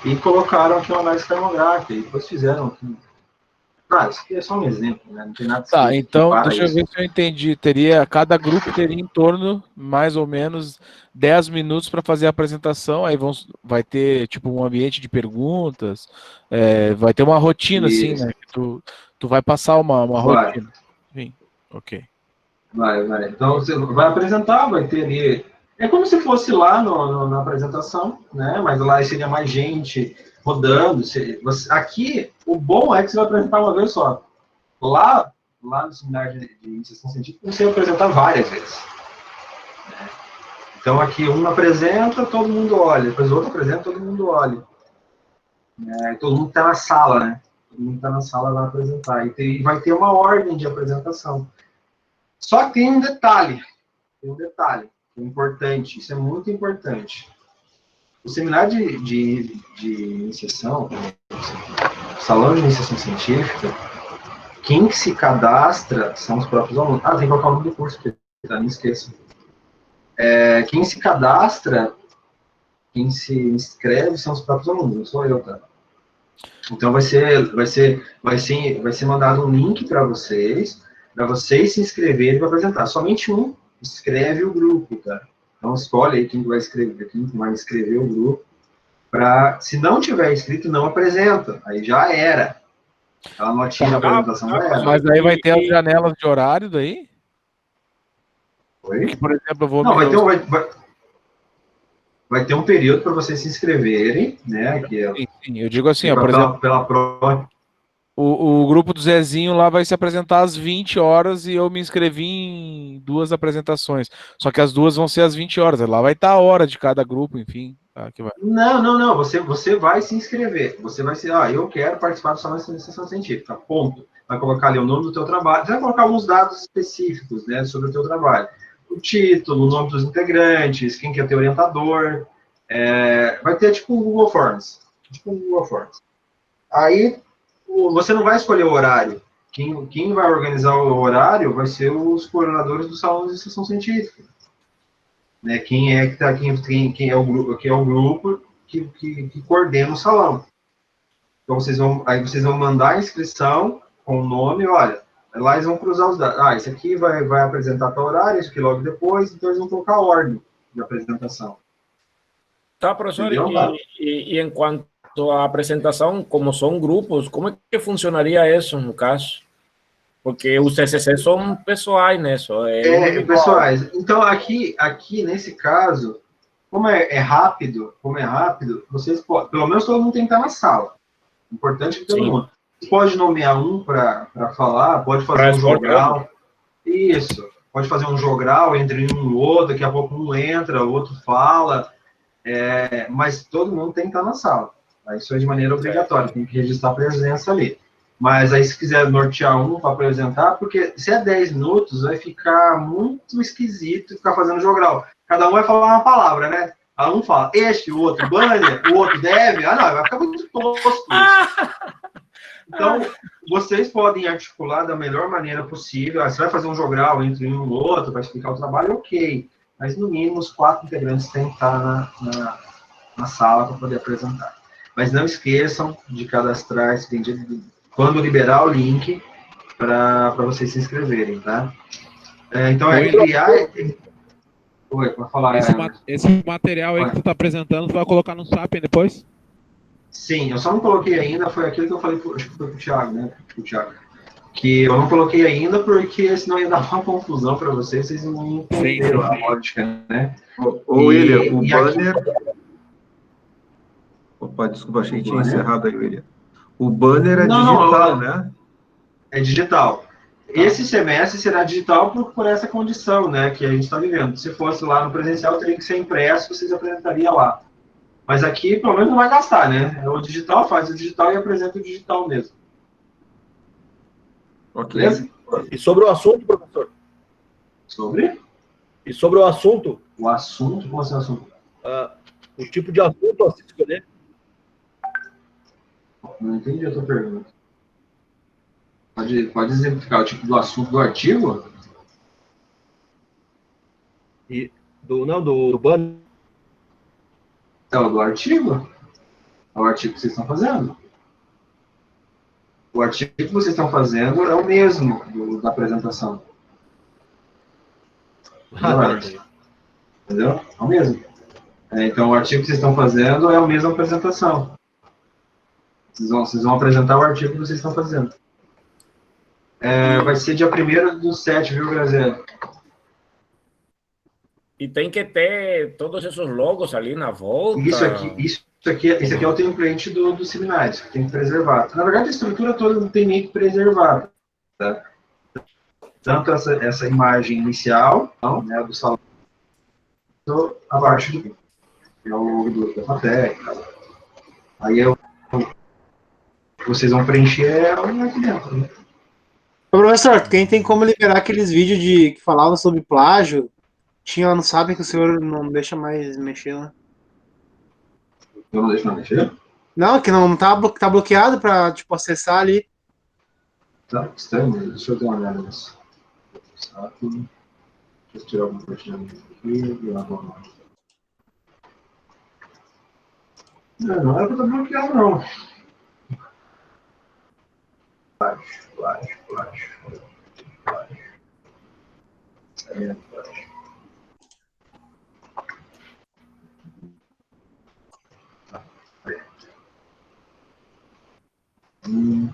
e colocaram aqui uma análise termográfica, e depois fizeram aqui. Claro, isso aqui é só um exemplo, né? Não tem nada Tá, então, deixa eu ver se eu entendi. Cada grupo teria em torno, mais ou menos, 10 minutos para fazer a apresentação, aí vai ter, tipo, um ambiente de perguntas, vai ter uma rotina, assim, né? Tu vai passar uma rotina. Enfim, ok. Vai. Então, você vai apresentar, vai ter ali... É como se fosse lá na apresentação, né? Mas lá seria mais gente rodando. Aqui, o bom é que você vai apresentar uma vez só. Lá no seminário de iniciação científica, você vai apresentar várias vezes. Né? Então, aqui, um apresenta, todo mundo olha. Depois o outro apresenta, todo mundo olha. Todo mundo está na sala, né? Todo mundo está na sala vai apresentar. E vai ter uma ordem de apresentação. Só que tem um detalhe. É importante, isso é muito importante. O seminário de iniciação, o salão de iniciação científica, quem se cadastra são os próprios alunos. Tem que colocar o nome do curso, porque não esqueça. Quem se cadastra, quem se inscreve são os próprios alunos, não sou eu, tá? Então vai ser mandado um link para vocês se inscreverem para apresentar. Somente um escreve o grupo, tá? Então escolhe aí quem vai escrever o grupo. Se não tiver inscrito, não apresenta. Aí já era. Aquela notinha de apresentação já era. Mas aí vai ter as janelas de horário daí? Oi? Porque, por exemplo, eu vou... Não, vai ter um período para vocês se inscreverem, né? Sim, eu digo assim, por exemplo... Pela prova. O grupo do Zezinho lá vai se apresentar às 20 horas e eu me inscrevi em 2 apresentações. Só que as 2 vão ser às 20 horas. Lá vai estar a hora de cada grupo, enfim. Que vai. Não. Você vai se inscrever. Você vai ser, eu quero participar do salão de iniciação científica. Ponto. Vai colocar ali o nome do teu trabalho. Você vai colocar alguns dados específicos, né, sobre o teu trabalho. O título, o nome dos integrantes, quem que é teu orientador. Vai ter tipo um Google Forms. Aí você não vai escolher o horário. Quem vai organizar o horário vai ser os coordenadores do salão de iniciação científica. Né? Quem é o grupo que coordena o salão. Então vocês vão mandar a inscrição com o nome, olha, lá eles vão cruzar os dados. Esse aqui vai apresentar para o horário, esse aqui logo depois, então eles vão colocar a ordem de apresentação. Tá, professor, e enquanto a apresentação, como são grupos, como é que funcionaria isso, no caso? Porque os TCC são pessoais, né? Pessoais. Então, aqui, nesse caso, como é rápido, vocês podem, pelo menos todo mundo tem que estar na sala. Importante que todo mundo. Você pode nomear um para falar, pode fazer um jogral. Isso. pode fazer um jogral entre um e o outro, daqui a pouco um entra, o outro fala, mas todo mundo tem que estar na sala. Isso é de maneira obrigatória, tem que registrar a presença ali. Mas aí, se quiser nortear um para apresentar, porque se é 10 minutos, vai ficar muito esquisito ficar fazendo jogral. Cada um vai falar uma palavra, né? Um fala o outro banner, o outro deve. Não, vai ficar muito tosco isso. Então, vocês podem articular da melhor maneira possível. Você vai fazer um jogral entre um e outro, vai explicar o trabalho, ok. Mas, no mínimo, os 4 integrantes têm que estar na sala para poder apresentar. Mas não esqueçam de cadastrar esse pedido quando liberar o link para vocês se inscreverem, tá? Então, criar... Oi, para falar... Esse material aí que tu está apresentando, tu vai colocar no Sapien depois? Sim, eu só não coloquei ainda, foi aquilo que eu falei, acho que foi pro Thiago, né? Que eu não coloquei ainda porque senão ia dar uma confusão para vocês não entenderam a lógica, né? Ô William, o banner... Opa, desculpa, achei que tinha encerrado aí, William. O banner é digital, né? É digital. Esse semestre será digital por essa condição, né, que a gente está vivendo. Se fosse lá no presencial, teria que ser impresso, vocês apresentariam lá. Mas aqui, pelo menos, não vai gastar, né? O digital faz o digital e apresenta o digital mesmo. Ok. Beleza? E sobre o assunto, professor? Sobre? E sobre o assunto? O assunto? Como assim o assunto? O tipo de assunto a se escolher? Não entendi a tua pergunta. Pode exemplificar o tipo do assunto do artigo? Do banner? Não, do artigo. É o artigo que vocês estão fazendo. O artigo que vocês estão fazendo é o mesmo da apresentação. Entendeu? É o mesmo. Então, o artigo que vocês estão fazendo é a mesma apresentação. Vocês vão apresentar o artigo que vocês estão fazendo. Vai ser dia 1º/7, viu, Graziela? E tem que ter todos esses logos ali na volta. Esse aqui é o template do seminário, que tem que preservar. Na verdade, a estrutura toda não tem nem que preservar. Tá? Tanto essa imagem inicial, né, do salão, abaixo do que é o logo da FATEC. Aí vocês vão preencher aqui dentro, né? Professor, quem tem como liberar aqueles vídeos que falavam sobre plágio? Não sabem que o senhor não deixa mais mexer lá. Eu não deixo mais mexer? Não, que não tá bloqueado para tipo, acessar ali. Tá, estranho, deixa eu dar uma olhada nisso. Deixa eu tirar o compartilhamento aqui e lá vamos lá. Não era para estar bloqueado, não. Plágio.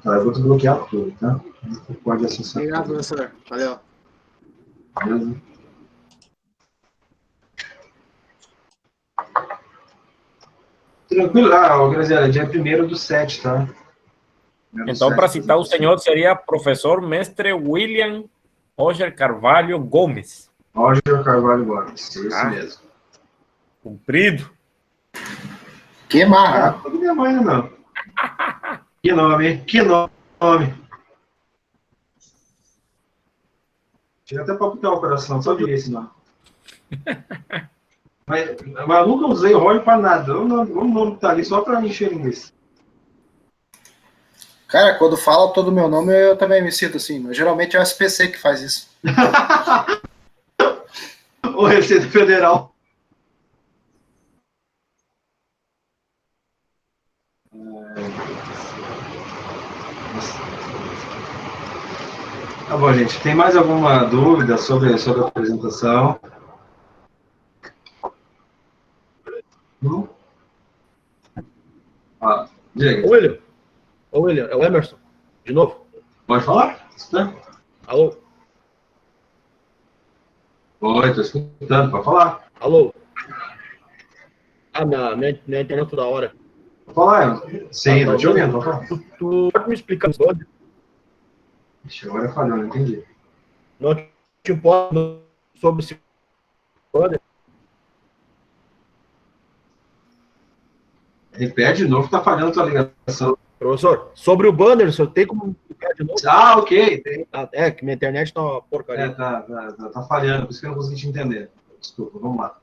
Tá, eu vou desbloquear tudo, tá? Você pode acessar. Obrigado, professor. Valeu. Beleza? Tranquilo. Graziela, dia 1º/7, tá? Então, para citar o senhor, seria professor mestre William Roger Carvalho Gomes. Roger Carvalho Gomes, isso mesmo. Comprido. Que marra. Não minha mãe, não. Que nome. Chega até palpitar o coração, só de esse nome. Mas eu nunca usei o Roger para nada. O nome tá ali só para encher linguiça. Cara, quando fala todo o meu nome, eu também me sinto assim. Mas geralmente é o SPC que faz isso. O Receita Federal. Tá bom, gente. Tem mais alguma dúvida sobre a apresentação? Não? Diga. Ô, William, é o Emerson. De novo. Pode falar? Alô? Oi, tô escutando. Pode falar. Alô? Minha internet toda hora. Pode falar, sim, tô te ouvindo. Pode falar. Tu pode me explicar o nome? Ixi, agora falhou, não entendi. Notebook pode sobre esse banner? Repete de novo, tá falhando a tua ligação. Professor, sobre o banner, o senhor tem como explicar de novo? Ah, ok. Tem. É, que minha internet tá uma porcaria. Tá falhando, por isso que eu não consegui te entender. Desculpa, vamos lá.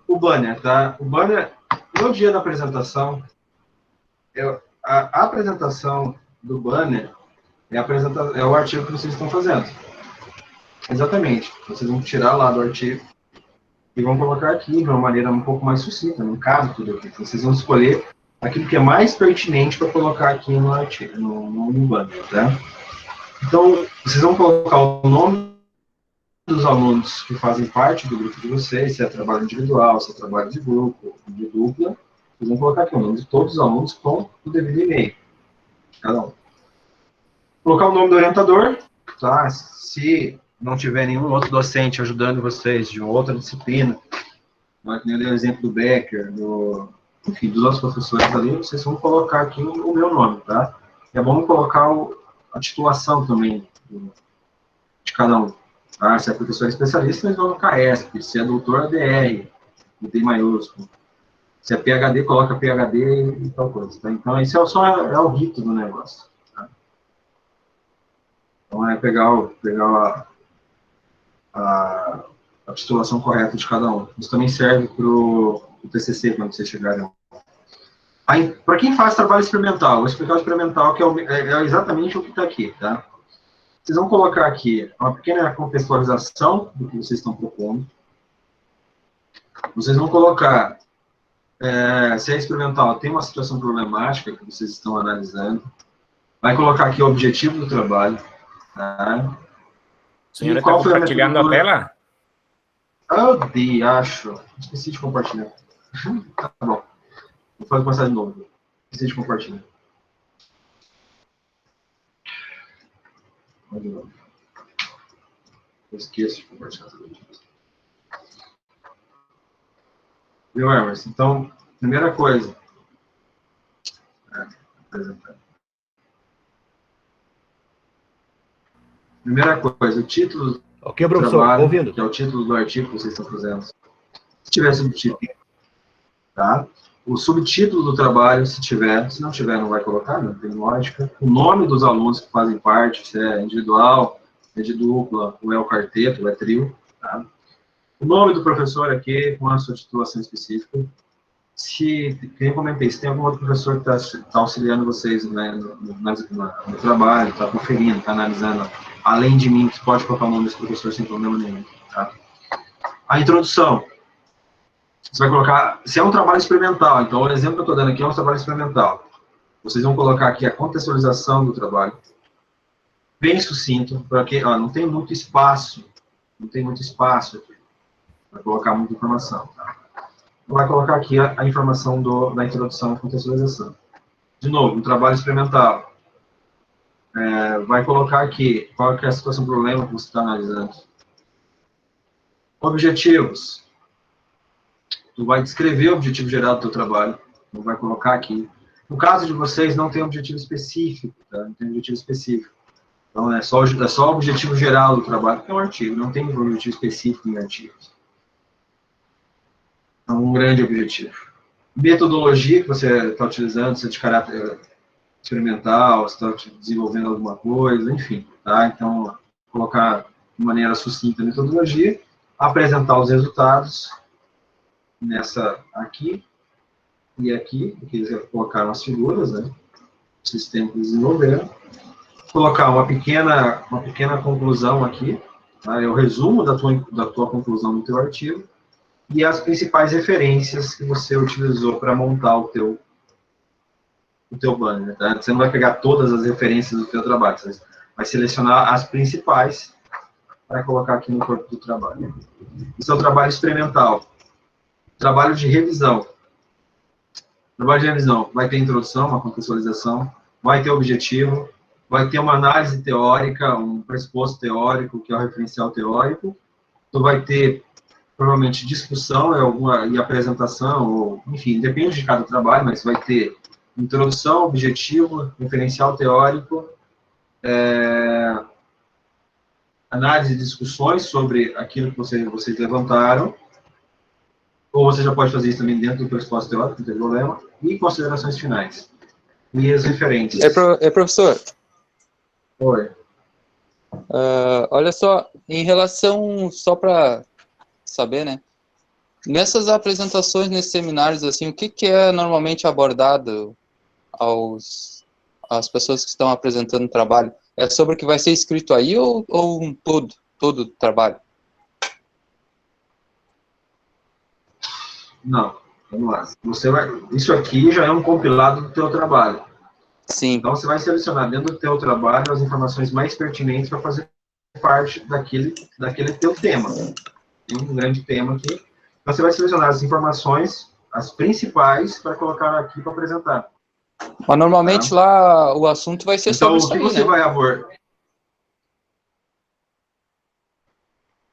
O banner, tá? O banner, no dia da apresentação, a apresentação do banner é o artigo que vocês estão fazendo. Exatamente. Vocês vão tirar lá do artigo e vão colocar aqui de uma maneira um pouco mais sucinta, não cabe tudo aqui. Vocês vão escolher aquilo que é mais pertinente para colocar aqui no artigo, no banner, tá? Então, vocês vão colocar o nome dos alunos que fazem parte do grupo de vocês, se é trabalho individual, se é trabalho de grupo, de dupla, vocês vão colocar aqui o nome de todos os alunos com o devido e-mail, cada um. Colocar o nome do orientador, tá? Se não tiver nenhum outro docente ajudando vocês de outra disciplina, como eu dei o exemplo do Becker, enfim, dos outros professores ali, vocês vão colocar aqui o meu nome, tá? É bom colocar a titulação também de cada um. Tá? Se é professor especialista, eles vão colocar ESP. Se é doutor, ADR, D maiúsculo. Se é PhD, coloca PhD e tal coisa. Tá? Então, esse é o rito do negócio. Tá? Então, é pegar a titulação correta de cada um. Isso também serve para o TCC, quando vocês chegarem lá. Para quem faz trabalho experimental, vou explicar o experimental, que é exatamente o que está aqui, tá? Vocês vão colocar aqui uma pequena contextualização do que vocês estão propondo. Vocês vão colocar, se é experimental, tem uma situação problemática que vocês estão analisando. Vai colocar aqui o objetivo do trabalho, tá? O senhor está compartilhando a tela? Acho. Esqueci de compartilhar. Tá bom. Vou fazer passar de novo. Esqueci de compartilhar. Vamos de novo. Eu esqueço de compartilhar tudo. Viu, Emerson? Então, primeira coisa. Primeira coisa, o título Ok, professor, trabalho, ouvindo. que é o título do artigo que vocês estão fazendo. Se tiver subtítulo, tá? O subtítulo do trabalho, se tiver, se não tiver, não vai colocar, não tem lógica. O nome dos alunos que fazem parte, se é individual, é de dupla, ou é o quarteto, ou é trio, tá? O nome do professor aqui, com a sua titulação específica. Como eu comentei, se tem algum outro professor que está auxiliando vocês, né, no trabalho, está conferindo, está analisando, além de mim, que pode colocar o nome desse professor sem problema nenhum, tá? A introdução. Você vai colocar, se é um trabalho experimental, então o exemplo que eu estou dando aqui é um trabalho experimental. Vocês vão colocar aqui a contextualização do trabalho, bem sucinto, porque não tem muito espaço, aqui, para colocar muita informação, tá? Vai colocar aqui a informação da introdução e contextualização. De novo, um trabalho experimental. Vai colocar aqui qual é a situação, problema que você está analisando. Objetivos. Tu vai descrever o objetivo geral do teu trabalho. Tu vai colocar aqui. No caso de vocês, não tem objetivo específico, tá? Não tem objetivo específico. Então, é só o objetivo geral do trabalho, que é um artigo. Não tem um objetivo específico em artigos. É um grande objetivo. Metodologia que você está utilizando, se é de caráter experimental, se está desenvolvendo alguma coisa, enfim, tá? Então, colocar de maneira sucinta a metodologia, apresentar os resultados nessa aqui e aqui, porque eles colocaram as figuras, né? O sistema que desenvolveram. Colocar uma pequena conclusão aqui, tá? É o resumo da tua conclusão do teu artigo, e as principais referências que você utilizou para montar o teu banner, tá? Você não vai pegar todas as referências do teu trabalho, você vai selecionar as principais para colocar aqui no corpo do trabalho. Isso é o trabalho experimental. Trabalho de revisão. Trabalho de revisão vai ter introdução, uma contextualização, vai ter objetivo, vai ter uma análise teórica, um pressuposto teórico, que é o referencial teórico, então vai ter provavelmente discussão e apresentação, ou, enfim, depende de cada trabalho, mas vai ter introdução, objetivo, referencial teórico, análise e discussões sobre aquilo que vocês levantaram, ou você já pode fazer isso também dentro do pressuposto teórico, não tem problema, e considerações finais. E as referências. Professor. Oi. Olha só, em relação, só para saber, né? Nessas apresentações, nesses seminários, assim, o que é normalmente abordado às pessoas que estão apresentando o trabalho? É sobre o que vai ser escrito aí ou todo o trabalho? Não, vamos lá. Isso aqui já é um compilado do teu trabalho. Sim. Então você vai selecionar dentro do teu trabalho as informações mais pertinentes para fazer parte daquele teu tema. Tem um grande tema aqui. Então você vai selecionar as informações, as principais, para colocar aqui para apresentar. Mas normalmente lá o assunto vai ser então, sobre isso aí, né? Então o que você vai abordar?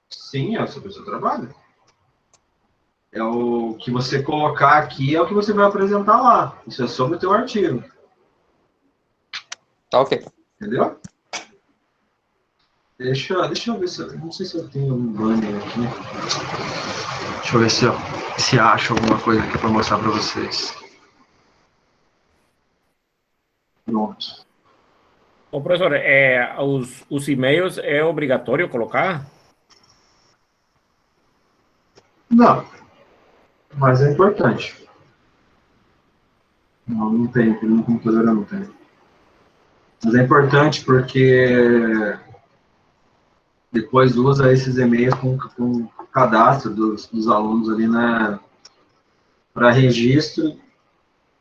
Sim, é sobre o seu trabalho. É o que você colocar aqui, é o que você vai apresentar lá. Isso é sobre o teu artigo. Tá, ok. Entendeu? Deixa eu ver se eu... Não sei se eu tenho um banner aqui. Deixa eu ver se acho alguma coisa aqui para mostrar para vocês. Pronto. Ô, professor, os e-mails é obrigatório colocar? Não. Mas é importante. Não tem. Aqui no computador não tem. Mas é importante porque depois usa esses e-mails com cadastro dos alunos ali para registro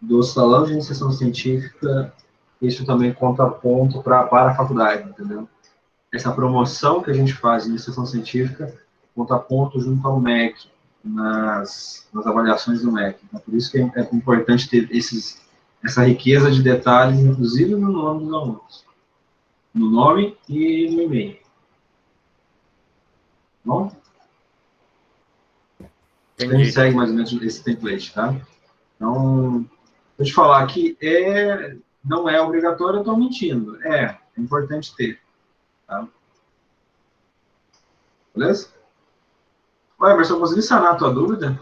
do salão de iniciação científica. Isso também conta ponto para a faculdade, entendeu? Essa promoção que a gente faz de iniciação científica conta ponto junto ao MEC, nas avaliações do MEC. Então, por isso que é importante ter essa riqueza de detalhes, inclusive no nome dos alunos. No nome e no e-mail. Bom? A gente segue mais ou menos esse template, tá? Então, vou te falar que não é obrigatório, eu estou mentindo. É importante ter. Tá? Beleza? Ué, Emerson, consegui sanar a tua dúvida?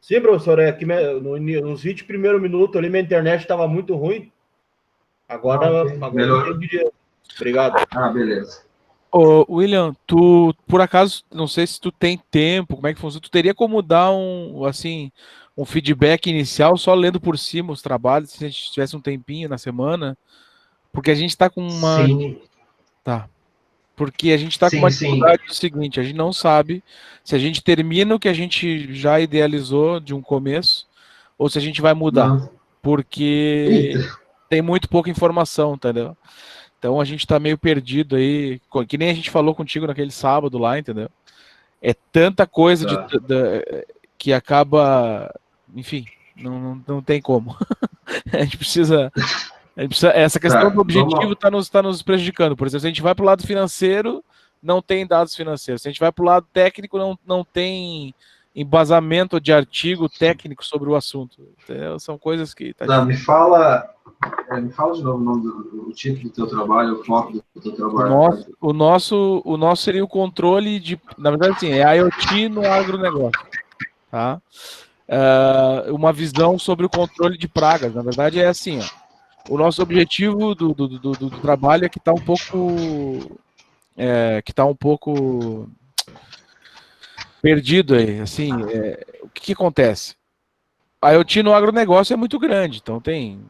Sim, professor, que nos 20 primeiros minutos ali minha internet estava muito ruim. Agora melhor. Obrigado. Beleza. Ô, William, tu, por acaso, não sei se tu tem tempo, como é que funciona, tu teria como dar um feedback inicial só lendo por cima os trabalhos, se a gente tivesse um tempinho na semana? Porque a gente está com uma... Sim. Tá. Porque a gente está com uma dificuldade do seguinte, a gente não sabe se a gente termina o que a gente já idealizou de um começo, ou se a gente vai mudar. Porque tem muito pouca informação, entendeu? Então a gente está meio perdido aí, que nem a gente falou contigo naquele sábado lá, entendeu? É tanta coisa que acaba, enfim, não tem como. A gente precisa essa questão do objetivo está nos prejudicando. Por exemplo, se a gente vai para o lado financeiro, não tem dados financeiros. Se a gente vai para o lado técnico, não tem embasamento de artigo técnico sobre o assunto. Entendeu? São coisas que... me fala de novo o nome do título do teu trabalho, o foco do teu trabalho. O nosso seria o controle de... Na verdade, sim, é IoT no agronegócio. Tá? Uma visão sobre o controle de pragas. Na verdade, é assim, ó. O nosso objetivo do trabalho é que está um pouco perdido aí, assim, o que acontece? A IoT no agronegócio é muito grande, então tem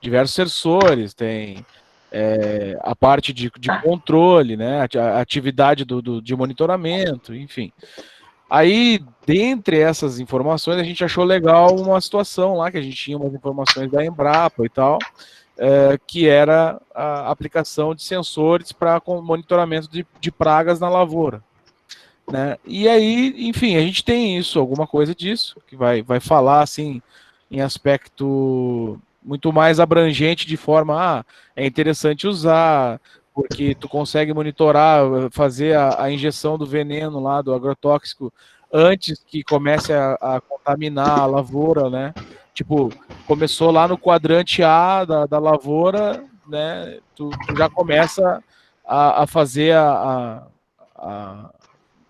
diversos sensores, tem a parte de controle, né, a atividade de monitoramento, enfim. Aí, dentre essas informações, a gente achou legal uma situação lá, que a gente tinha umas informações da Embrapa e tal, que era a aplicação de sensores para monitoramento de pragas na lavoura. Né? E aí, enfim, a gente tem isso, alguma coisa disso, que vai falar, assim, em aspecto muito mais abrangente, de forma, é interessante usar, porque tu consegue monitorar, fazer a injeção do veneno lá, do agrotóxico, antes que comece a contaminar a lavoura, né? Tipo, começou lá no quadrante A da lavoura, né? Tu já começa a fazer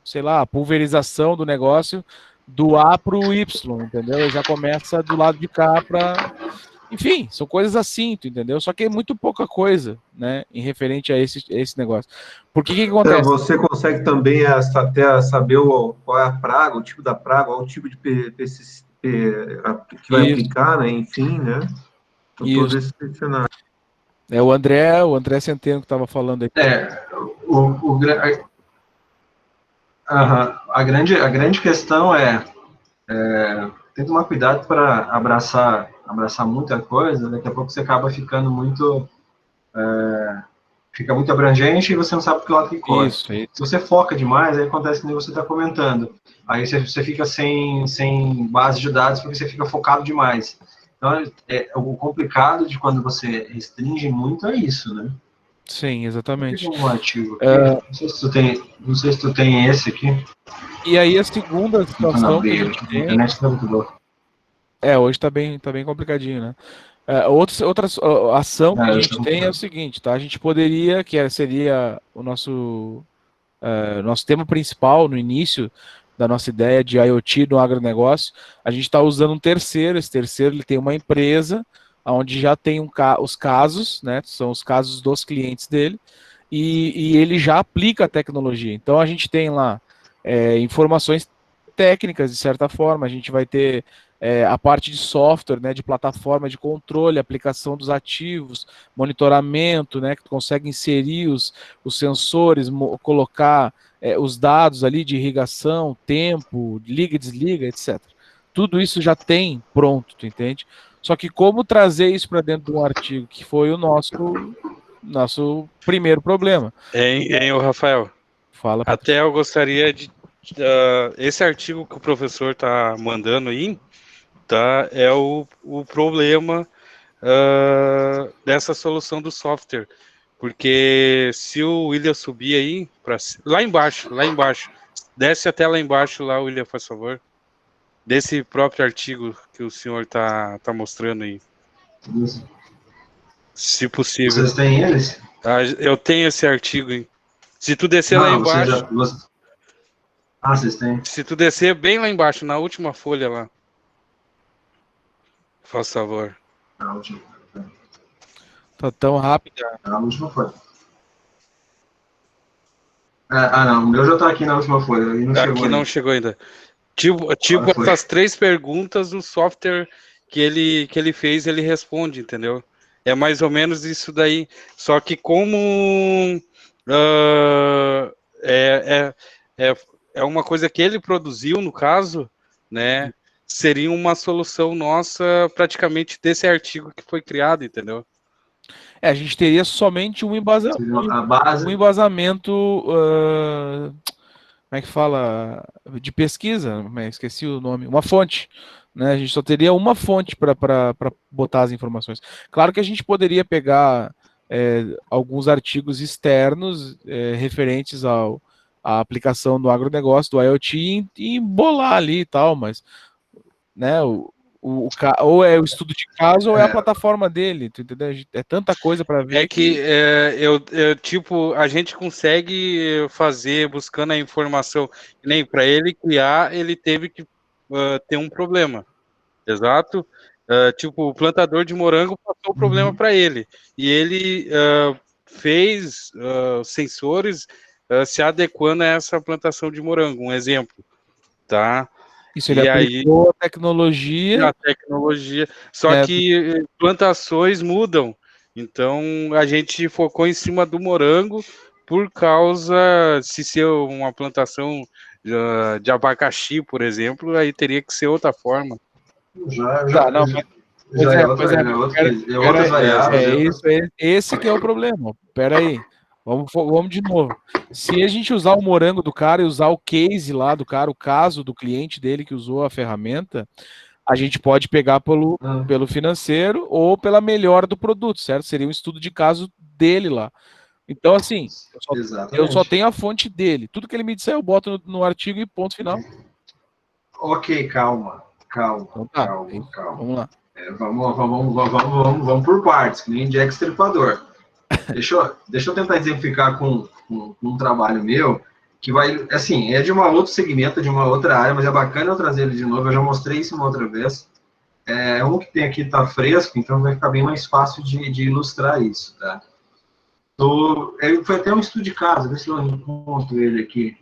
sei lá, a pulverização do negócio do A para o Y, entendeu? Ele já começa do lado de cá para... Enfim, são coisas assim, tu entendeu? Só que é muito pouca coisa, né, em referente a esse negócio. Por que acontece? Você consegue também até saber qual é a praga, o tipo da praga, qual é o tipo de PCC que vai aplicar, né? Enfim, né? Então, todo esse cenário. É o André Centeno que estava falando aqui. A grande questão tem que tomar cuidado para abraçar muita coisa, daqui a pouco você acaba ficando muito fica muito abrangente e você não sabe o que lado que corre. Isso. Se você foca demais, aí acontece o que você está comentando. Aí você fica sem base de dados porque você fica focado demais. Então, o complicado de quando você restringe muito é isso, né? Sim, exatamente. Um artigo aqui. Não sei se tu tem esse aqui. E aí a segunda situação que a gente tem... A internet tá muito boa. Hoje tá bem complicadinho, né? Outra ação que a gente tem é o seguinte, tá? A gente poderia, seria o nosso tema principal no início da nossa ideia de IoT no agronegócio, a gente está usando um terceiro. Esse terceiro ele tem uma empresa onde já tem os casos, né? São os casos dos clientes dele, e ele já aplica a tecnologia. Então a gente tem lá informações técnicas, de certa forma, a gente vai ter a parte de software, né, de plataforma de controle, aplicação dos ativos, monitoramento, né, que tu consegue inserir os sensores, colocar os dados ali de irrigação, tempo, liga e desliga, etc. Tudo isso já tem pronto, tu entende? Só que como trazer isso para dentro de um artigo, que foi o nosso primeiro problema. O Rafael, fala. Até eu gostaria de... esse artigo que o professor está mandando aí, tá, é o problema dessa solução do software, porque se o William subir aí, lá embaixo, desce até lá embaixo, lá, William, por favor, desse próprio artigo que o senhor tá mostrando aí. Isso. Se possível. Vocês têm eles? Eu tenho esse artigo, hein? Se tu descer lá embaixo... vocês têm. Se tu descer bem lá embaixo, na última folha lá. Por favor. Na última. Tá tão rápido. Na última folha. Não, o meu já tá aqui na última folha. Não chegou ainda. Tipo essas 3 perguntas, o software que ele fez, ele responde, entendeu? É mais ou menos isso daí. Só que como é uma coisa que ele produziu, no caso, né? Seria uma solução nossa praticamente desse artigo que foi criado, entendeu? A gente teria somente um embasamento. Como é que fala? De pesquisa, esqueci o nome. Uma fonte. Né? A gente só teria uma fonte para botar as informações. Claro que a gente poderia pegar alguns artigos externos referentes à aplicação do agronegócio, do IoT, e bolar ali e tal, mas né, ou é o estudo de caso ou é a plataforma dele, tu entendeu? É tanta coisa para ver. É que a gente consegue fazer, buscando a informação, nem para ele criar, ele teve que ter um problema, exato. O plantador de morango passou o problema para ele, e ele fez sensores se adequando a essa plantação de morango, um exemplo, tá? Isso, ele aplicou a tecnologia. Só que plantações mudam. Então, a gente focou em cima do morango por causa, se ser uma plantação de abacaxi, por exemplo, aí teria que ser outra forma. Esse que é o problema. Pera aí. Vamos de novo. Se a gente usar o morango do cara e usar o case lá do cara, o caso do cliente dele que usou a ferramenta, a gente pode pegar pelo financeiro ou pela melhora do produto, certo? Seria um estudo de caso dele lá. Então, assim, eu só tenho a fonte dele. Tudo que ele me disser, eu boto no artigo e ponto final. Ok, calma. Então tá, calma. Vamos lá. Vamos por partes, que nem Jack Stripador. Deixa eu tentar exemplificar com um trabalho meu, que vai, assim, é de um outro segmento, de uma outra área, mas é bacana eu trazer ele de novo, eu já mostrei isso uma outra vez. Um que tem aqui está fresco, então vai ficar bem mais fácil de ilustrar isso, tá? Foi até um estudo de caso, ver se eu encontro ele aqui.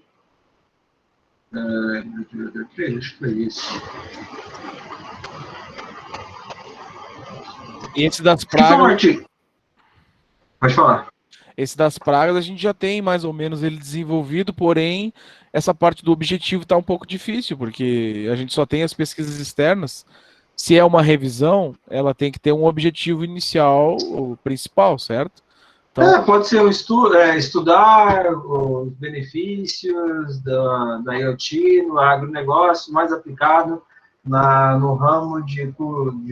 Acho que foi isso. E esse das pragas... Pode falar. Esse das pragas a gente já tem mais ou menos ele desenvolvido, porém essa parte do objetivo está um pouco difícil, porque a gente só tem as pesquisas externas. Se é uma revisão, ela tem que ter um objetivo inicial, o principal, certo? Então, pode ser estudar os benefícios da IoT no agronegócio mais aplicado no ramo de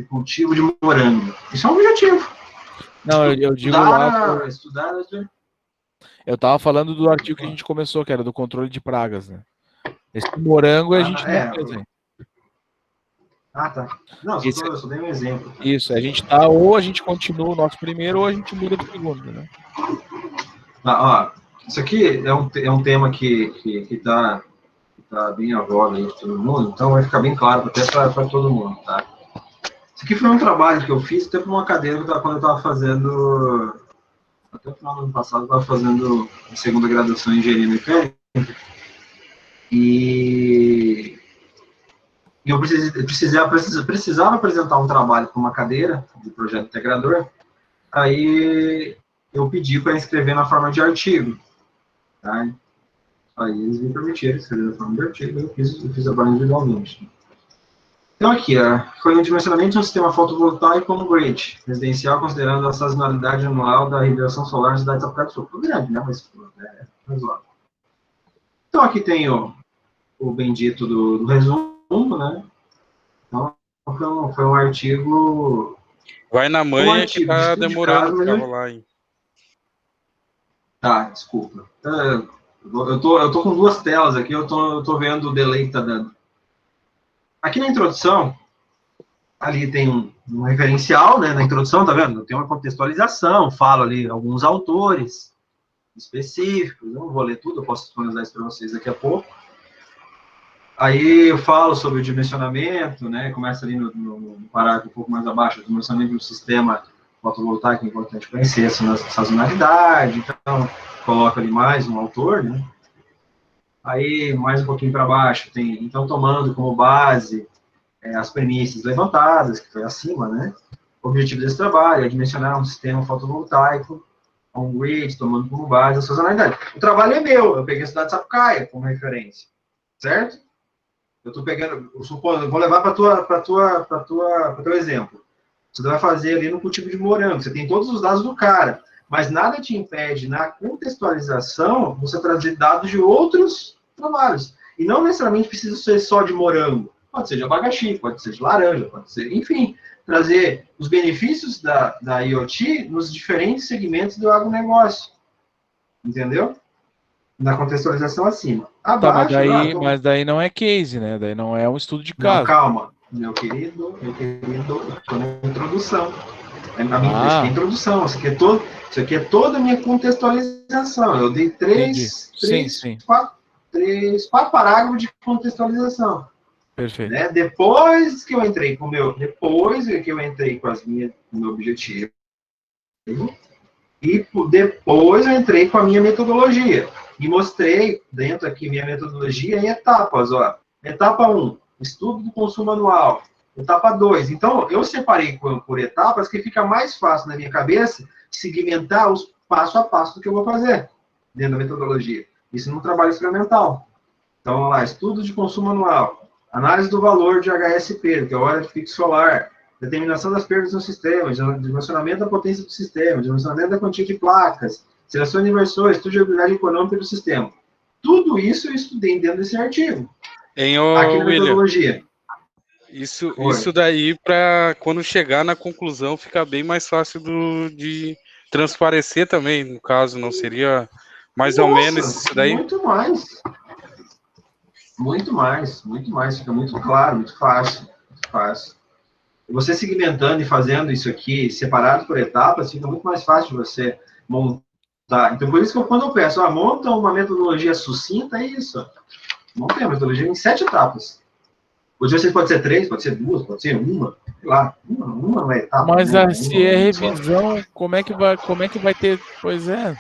cultivo de morango. Isso é um objetivo. Não, eu digo estudar. Eu estava falando do artigo que a gente começou, que era do controle de pragas, né? Esse morango a gente não fez, hein? Tá. Não, eu só dei um exemplo. Isso, a gente tá, ou a gente continua o nosso primeiro, ou a gente muda do segundo, né? Isso aqui é um tema que tá bem à voga aí de todo mundo, então vai ficar bem claro até para todo mundo, tá? Isso aqui foi um trabalho que eu fiz até para uma cadeira quando eu estava fazendo, até o final do ano passado, eu estava fazendo a segunda graduação em Engenharia Mecânica, e eu precisava apresentar um trabalho para uma cadeira de projeto integrador, aí eu pedi para inscrever na forma de artigo, tá? Aí eles me permitiram escrever na forma de artigo, eu fiz a barra individualmente. Então aqui, foi um dimensionamento de um sistema fotovoltaico on-grid, residencial, considerando a sazonalidade anual da radiação solar na cidade de Sapucaí do Sul. Foi grande, né? Mas é razoável. Então aqui tem o bendito do resumo, né? Então foi um artigo... Vai na manha que tá demorando para rolar, hein? Tá, desculpa. Eu tô com duas telas aqui, eu tô vendo o delay que tá dando. Aqui na introdução, ali tem um referencial, né, na introdução, tá vendo? Tem uma contextualização, falo ali alguns autores específicos, eu não vou ler tudo, eu posso disponibilizar isso para vocês daqui a pouco. Aí eu falo sobre o dimensionamento, né, começa ali no parágrafo um pouco mais abaixo, o dimensionamento do sistema fotovoltaico, é importante conhecer essa sazonalidade, então coloca ali mais um autor, né. Aí, mais um pouquinho para baixo, tem, então, tomando como base as premissas levantadas, que foi acima, né? O objetivo desse trabalho é dimensionar um sistema fotovoltaico, um grid, tomando como base a sazonalidade. O trabalho é meu, eu peguei a cidade de Sapucaia como referência, certo? Eu estou pegando, eu vou levar para teu exemplo. Você vai fazer ali no cultivo de morango, você tem todos os dados do cara, mas nada te impede, na contextualização, você trazer dados de outros trabalhos. E não necessariamente precisa ser só de morango. Pode ser de abacaxi, pode ser de laranja, pode ser... Enfim, trazer os benefícios da IoT nos diferentes segmentos do agronegócio. Entendeu? Na contextualização acima. Abaixo, mas daí não é case, né? Daí não é um estudo de caso. Não, calma. Meu querido, estou na introdução. A minha introdução. Isso aqui é toda a minha contextualização. Eu dei quatro parágrafos de contextualização. Perfeito. Né? Depois que eu entrei com o meu objetivo, e depois eu entrei com a minha metodologia. E mostrei dentro aqui minha metodologia em etapas. Ó. Etapa 1, estudo do consumo anual. Etapa 2. Então, eu separei por etapas que fica mais fácil na minha cabeça segmentar os passo a passo do que eu vou fazer dentro da metodologia. Isso num trabalho experimental. Então, vamos lá, estudo de consumo anual, análise do valor de HSP, que é a hora de pico solar, determinação das perdas no sistema, dimensionamento da potência do sistema, dimensionamento da quantia de placas, seleção de inversores, estudo de viabilidade econômica do sistema. Tudo isso eu estudei dentro desse artigo. Aqui na metodologia. Isso daí, para quando chegar na conclusão, ficar bem mais fácil de transparecer também, no caso, não seria mais ou menos isso daí? Muito mais. Muito mais, fica muito claro, muito fácil. Você segmentando e fazendo isso aqui, separado por etapas, fica muito mais fácil de você montar. Então, por isso que quando eu peço, monta uma metodologia sucinta, é isso. Montei a metodologia em 7 etapas. Pode ser 3, pode ser 2, pode ser uma, sei lá, uma não é etapa. Mas né? se é revisão, como é que vai ter? Pois é.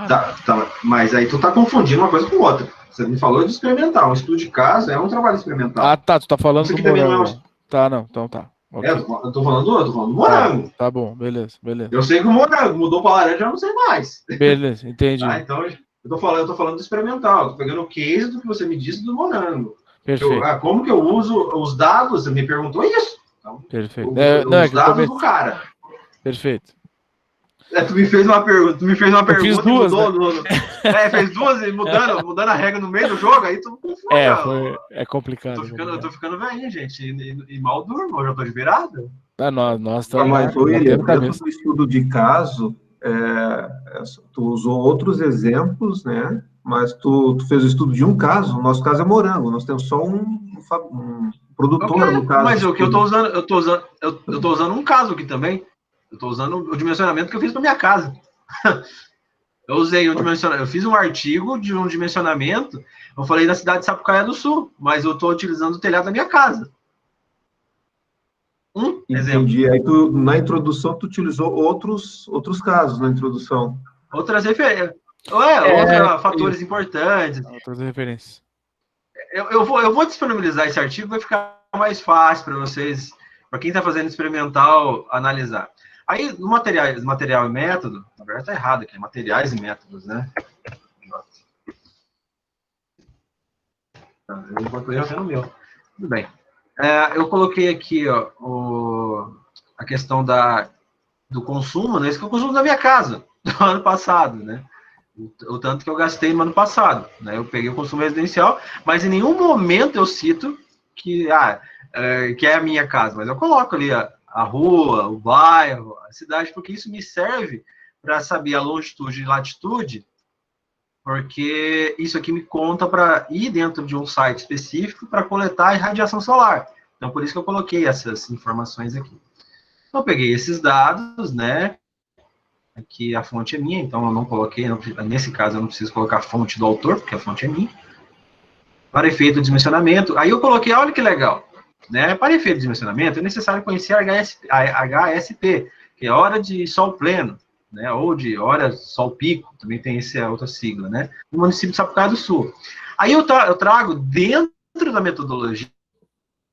Tá, mas aí tu tá confundindo uma coisa com outra. Você me falou de experimental. Um estudo de caso é um trabalho experimental. Ah, tá, tu tá falando do morango. Tá, não, então tá. Okay. Eu tô falando do morango. Tá bom, beleza. Eu sei que o morango mudou pra laranja, eu não sei mais. Beleza, entendi. Então, eu tô falando do experimental. Tô pegando o case do que você me disse do morango. Perfeito. Como que eu uso os dados? Você me perguntou isso. Então, perfeito. Os dados do cara. Perfeito. Tu me fez uma pergunta, fiz duas, e mudou. Né? Fez duas e mudando a regra no meio do jogo, aí tu confunde. É complicado. Eu tô ficando velhinho, gente, e mal durmo, eu já tô de virada. Nós estamos. Mas dentro do estudo de caso, tu usou outros exemplos, né? Mas tu fez o estudo de um caso. O nosso caso é morango, nós temos só um produtor no caso. Mas o que eu tô usando um caso aqui também. Eu tô usando o dimensionamento que eu fiz para minha casa. Eu usei eu fiz um artigo de um dimensionamento. Eu falei na cidade de Sapucaia do Sul, mas eu tô utilizando o telhado da minha casa. Entendi. Aí na introdução tu utilizou outros casos na introdução. Outras referências. Fatores importantes. Outras referências. Eu vou disponibilizar esse artigo, vai ficar mais fácil para vocês, para quem está fazendo experimental, analisar. Aí, no material e método, na verdade está errado aqui, materiais e métodos, né? Eu incorporei até no meu. Tudo bem. Eu coloquei aqui a questão do consumo, né? Esse que é o consumo da minha casa, do ano passado, né? O tanto que eu gastei no ano passado, né? Eu peguei o consumo residencial, mas em nenhum momento eu cito que é a minha casa, mas eu coloco ali a rua, o bairro, a cidade, porque isso me serve para saber a longitude e latitude, porque isso aqui me conta para ir dentro de um site específico para coletar a irradiação solar. Então, por isso que eu coloquei essas informações aqui. Então, eu peguei esses dados, né? Aqui a fonte é minha, então eu não coloquei, nesse caso eu não preciso colocar a fonte do autor, porque a fonte é minha. Para efeito de dimensionamento, aí eu coloquei, olha que legal, né? Para efeito de dimensionamento é necessário conhecer a HSP, que é hora de sol pleno, né? Ou de hora sol pico, também tem essa outra sigla, né? No município de Sapucaia do Sul. Aí eu trago dentro da metodologia,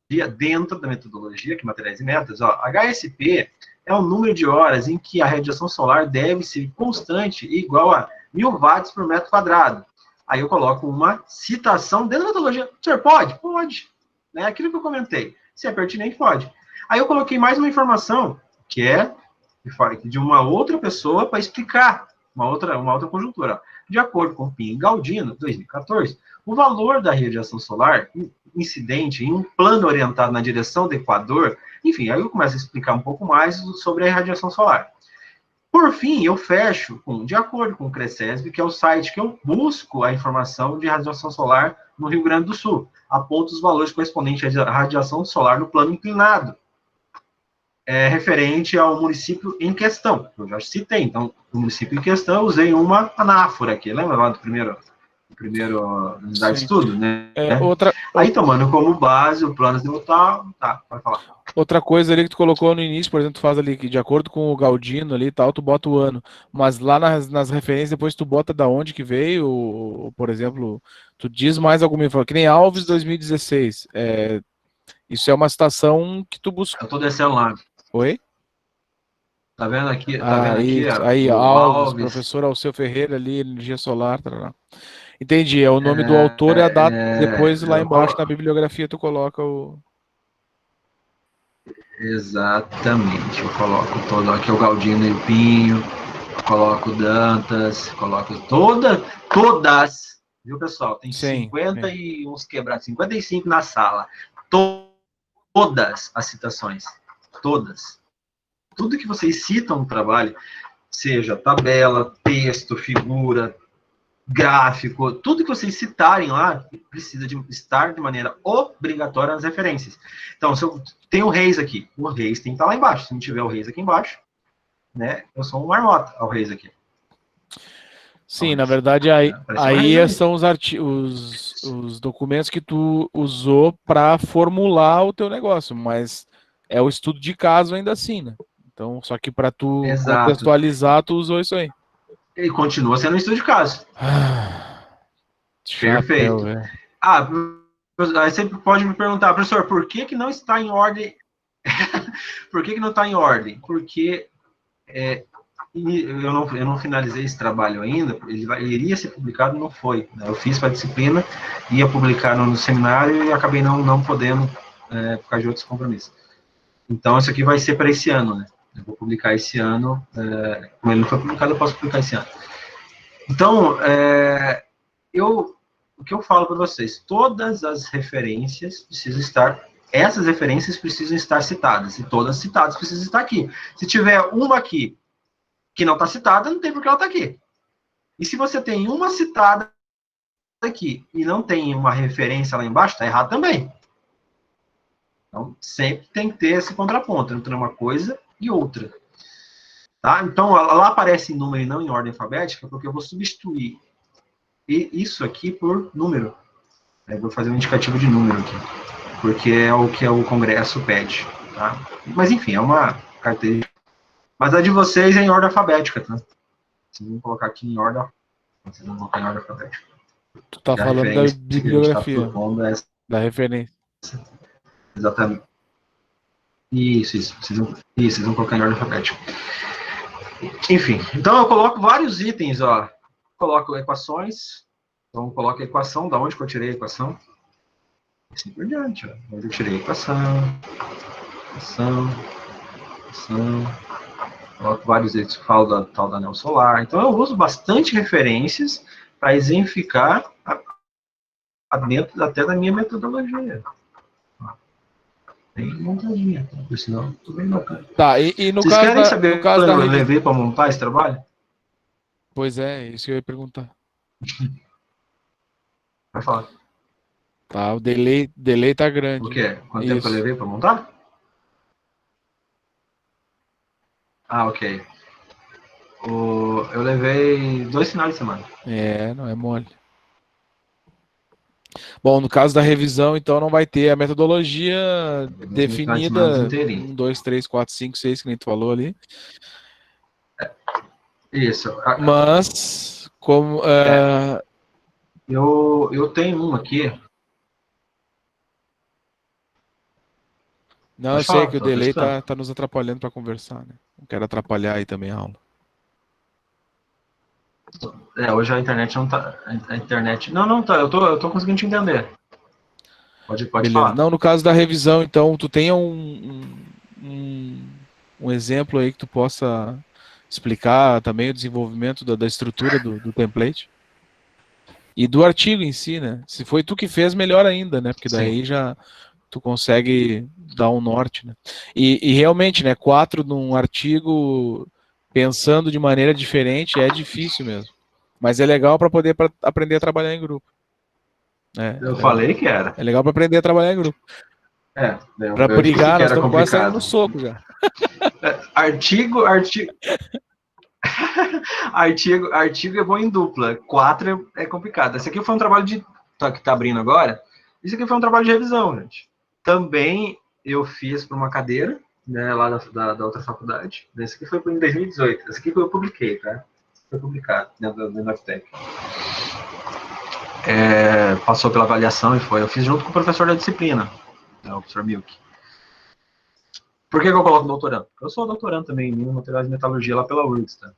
que materiais e métodos, HSP é o número de horas em que a radiação solar deve ser constante e igual a 1000 watts por metro quadrado. Aí eu coloco uma citação dentro da metodologia. O senhor pode? Pode. Né? Aquilo que eu comentei. Se é pertinente, pode. Aí eu coloquei mais uma informação, que é de uma outra pessoa para explicar uma outra conjuntura. De acordo com Pin e Galdino, 2014, o valor da radiação solar incidente em um plano orientado na direção do Equador, enfim, aí eu começo a explicar um pouco mais sobre a irradiação solar. Por fim, eu fecho de acordo com o CRECESB, que é o site que eu busco a informação de radiação solar no Rio Grande do Sul. Aponto os valores correspondentes à radiação solar no plano inclinado, referente ao município em questão. Eu já citei, então, no município em questão, eu usei uma anáfora aqui, lembra lá do primeiro unidade de estudo, né? Aí, tomando como base o plano azimutal, pode falar. Outra coisa ali que tu colocou no início, por exemplo, tu faz ali que de acordo com o Galdino ali e tal, tu bota o ano, mas lá nas referências depois tu bota da onde que veio, ou, por exemplo, tu diz mais alguma informação, que nem Alves 2016, isso é uma citação que tu busca. Eu tô descendo lá. Oi? Tá vendo aqui? Aí, Alves, professor Alceu Ferreira ali, energia solar, tarará. Entendi, é o nome do autor e a data, depois lá embaixo na bibliografia tu coloca o... Exatamente, eu coloco todo aqui o Galdino e o Pinho, eu coloco Dantas, coloco todas, viu pessoal? Tem 50 e uns quebrados, 55 na sala, todas as citações, todas. Tudo que vocês citam no trabalho, seja tabela, texto, figura, gráfico, tudo que vocês citarem lá precisa de estar de maneira obrigatória nas referências. Então, se eu tenho o Reis aqui, o Reis tem que estar lá embaixo. Se não tiver o Reis aqui embaixo, né, eu sou um marmota ao Reis aqui. Sim, na verdade, aí são os documentos que tu usou para formular o teu negócio, mas é o estudo de caso ainda assim, né? Então, só que para tu contextualizar, tu usou isso aí. E continua sendo um estudo de caso. Perfeito. Chapéu, aí você pode me perguntar, professor, por que não está em ordem? Por que não está em ordem? Porque eu não finalizei esse trabalho ainda, ele iria ser publicado, não foi. Né? Eu fiz para a disciplina, ia publicar no seminário e acabei não podendo, por causa de outros compromissos. Então, isso aqui vai ser para esse ano, né? Eu vou publicar esse ano, como ele não foi publicado, eu posso publicar esse ano. Então, o que eu falo para vocês, todas as referências precisam estar, essas referências precisam estar citadas, e todas citadas precisam estar aqui. Se tiver uma aqui que não está citada, não tem por que ela estar aqui. E se você tem uma citada aqui e não tem uma referência lá embaixo, está errado também. Então, sempre tem que ter esse contraponto entre uma coisa e outra. Tá? Então, lá aparece em número e não em ordem alfabética, porque eu vou substituir isso aqui por número. Eu vou fazer um indicativo de número aqui, porque é o que o Congresso pede. Tá? Mas, enfim, é uma característica. Mas a de vocês é em ordem alfabética, tá? Vocês vão colocar aqui em ordem. Vocês vão colocar em ordem alfabética. Tu tá falando da bibliografia, da referência. Exatamente. Isso. Vocês vão colocar em ordem alfabética. Enfim, então eu coloco vários itens, ó. Coloco equações. Então, coloco a equação, da onde que eu tirei a equação. Assim por diante, ó. Onde eu tirei a equação. Coloco vários itens que falam da tal da anel solar. Então, eu uso bastante referências para exemplificar dentro até da minha metodologia. Bem montadinha, tá? Por sinal, tudo bem bacana. Tá, e no Vocês caso querem saber no caso quando eu levei para montar esse trabalho? Pois é, isso que eu ia perguntar. Vai falar. Tá, o delay tá grande. O quê? Quanto tempo eu levei para montar? Ok. Eu levei 2 finais de semana. Não é mole. Bom, no caso da revisão, então, não vai ter a metodologia definida 1, 2, 3, 4, 5, 6, que nem tu falou ali. Isso. Mas, como... Eu tenho um aqui. Não, eu sei que o delay tá nos atrapalhando para conversar, né? Não quero atrapalhar aí também a aula. Hoje a internet não tá... A internet... Não tá. Eu tô conseguindo te entender. Pode falar. Não, no caso da revisão, então, tu tem um exemplo aí que tu possa explicar também o desenvolvimento da estrutura do template? E do artigo em si, né? Se foi tu que fez, melhor ainda, né? Porque daí já tu consegue dar um norte, né? E realmente, né? 4 num artigo pensando de maneira diferente é difícil mesmo. Mas é legal para poder aprender a trabalhar em grupo. Eu falei que era. É legal para aprender a trabalhar em grupo. Para brigar, nós estamos quase saindo no soco já. Artigo é bom em dupla. 4 é complicado. Esse aqui foi um trabalho que tá abrindo agora. Isso aqui foi um trabalho de revisão, gente. Também eu fiz para uma cadeira, né, lá da outra faculdade. Esse aqui foi em 2018. Esse aqui eu publiquei, tá? Foi publicado dentro do Naftec. Passou pela avaliação e foi. Eu fiz junto com o professor da disciplina, o professor Milk. Por que eu coloco doutorando? Porque eu sou doutorando também em materiais de metalurgia lá pela URGS, tá?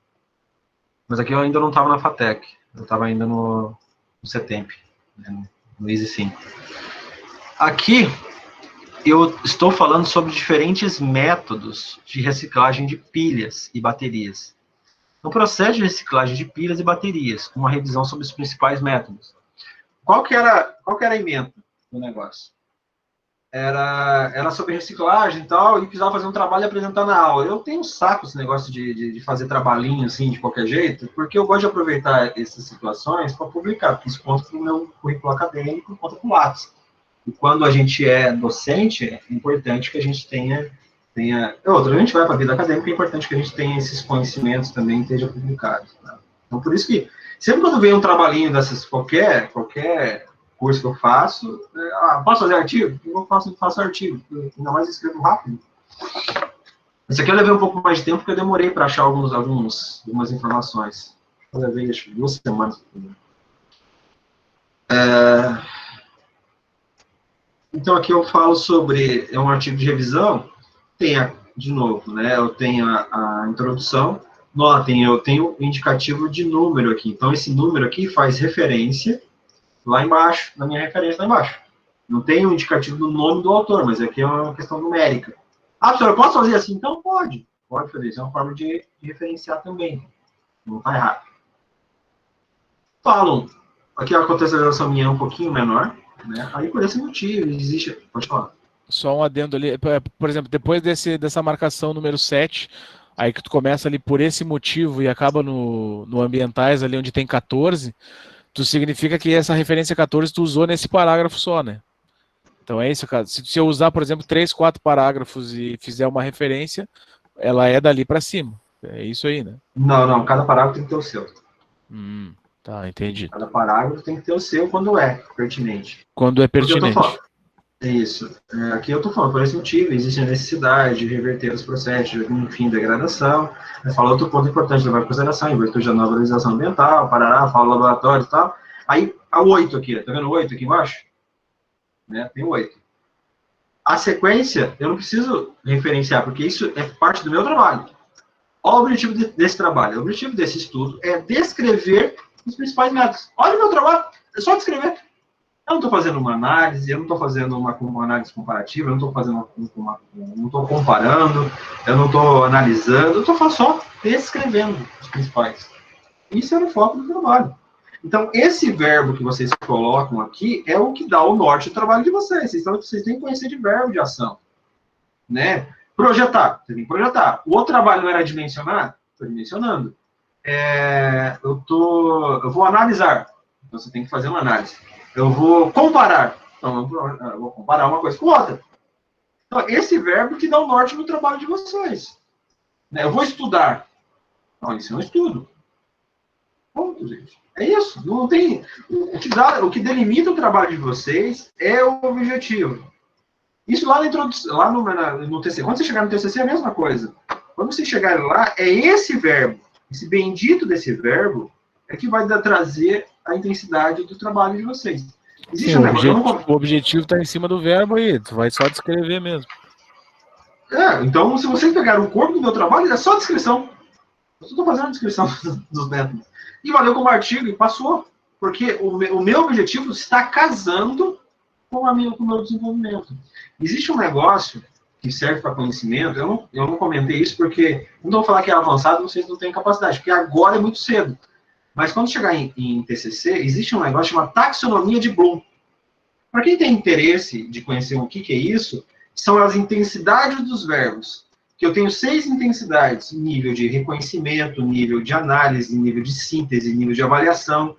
Mas aqui eu ainda não estava na FATEC. Eu estava ainda no CETEMP, né, no EasySim. Aqui eu estou falando sobre diferentes métodos de reciclagem de pilhas e baterias. No processo de reciclagem de pilhas e baterias, uma revisão sobre os principais métodos. Qual que era a ementa do negócio? era sobre reciclagem e tal, e precisava fazer um trabalho e apresentar na aula. Eu tenho um saco esse negócio de fazer trabalhinho assim, de qualquer jeito, porque eu gosto de aproveitar essas situações para publicar, porque isso conta para o meu currículo acadêmico, conta para o Lattes. E quando a gente é docente, é importante que a gente tenha a gente vai para a vida acadêmica, é importante que a gente tenha esses conhecimentos também e esteja publicado. Tá? Então, por isso que, sempre quando vem um trabalhinho dessas, qualquer curso que eu faço, posso fazer artigo? Eu faço artigo, ainda mais escrevo rápido. Esse aqui eu levei um pouco mais de tempo, porque eu demorei para achar algumas informações. Eu levei, acho que 2 semanas. Então, aqui eu falo sobre, um artigo de revisão, de novo, né, eu tenho a introdução, notem, eu tenho o indicativo de número aqui, então esse número aqui faz referência lá embaixo, na minha referência lá embaixo. Não tem o indicativo do nome do autor, mas aqui é uma questão numérica. Professor, eu posso fazer assim? Então pode fazer, isso é uma forma de referenciar também, não está errado. Falam, aqui a contextualização minha é um pouquinho menor, né? Aí por esse motivo existe... Pode falar. Só um adendo ali, por exemplo, depois dessa marcação número 7, aí que tu começa ali por esse motivo e acaba no ambientais ali onde tem 14, tu significa que essa referência 14 tu usou nesse parágrafo só, né? Então é isso, cara. Se eu usar, por exemplo, 3, 4 parágrafos e fizer uma referência, ela é dali para cima. É isso aí, né? Não, cada parágrafo tem que ter o seu. Tá, entendi. Cada parágrafo tem que ter o seu quando é pertinente. Quando é pertinente. Isso. Aqui eu estou falando, por esse motivo, existe a necessidade de reverter os processos de fim da degradação. Fala outro ponto importante de levar em consideração, em virtude da nova valorização ambiental, parará, fala laboratório e tal. Aí, a 8 aqui, tá vendo o 8 aqui embaixo? Né? Tem o 8. A sequência, eu não preciso referenciar, porque isso é parte do meu trabalho. Olha o objetivo desse trabalho. O objetivo desse estudo é descrever os principais métodos. Olha o meu trabalho, é só descrever. Eu não estou fazendo uma análise, eu não estou fazendo uma análise comparativa, eu não estou fazendo não estou comparando, eu não estou analisando, eu estou só descrevendo os principais. Isso é o foco do trabalho. Então, esse verbo que vocês colocam aqui é o que dá o norte do trabalho de vocês. Vocês têm que conhecer de verbo de ação. Né? Projetar, você tem que projetar. O outro trabalho não era dimensionar? Estou dimensionando. Eu vou analisar. Então, você tem que fazer uma análise. Eu vou comparar. Então, eu vou comparar uma coisa com outra. Então, esse verbo que dá o norte no trabalho de vocês. Né? Eu vou estudar. Então, isso é um estudo. Ponto, gente. É isso. Não tem... O que delimita o trabalho de vocês é o objetivo. Isso lá na introdução, lá no TCC. Quando você chegar no TCC, é a mesma coisa. Quando você chegar lá, é esse verbo, esse bendito desse verbo, é que vai trazer a intensidade do trabalho de vocês. Existe o objetivo está em cima do verbo aí, tu vai só descrever mesmo. Então, se vocês pegarem o corpo do meu trabalho, é só descrição. Eu estou fazendo a descrição dos métodos. E valeu como artigo, e passou. Porque o meu objetivo está casando com o meu desenvolvimento. Existe um negócio que serve para conhecimento, eu não comentei isso porque, não vou falar que é avançado, vocês não têm capacidade, porque agora é muito cedo. Mas quando chegar em TCC, existe um negócio chamado taxonomia de Bloom. Para quem tem interesse de conhecer o que é isso, são as intensidades dos verbos. Que eu tenho 6 intensidades, nível de reconhecimento, nível de análise, nível de síntese, nível de avaliação,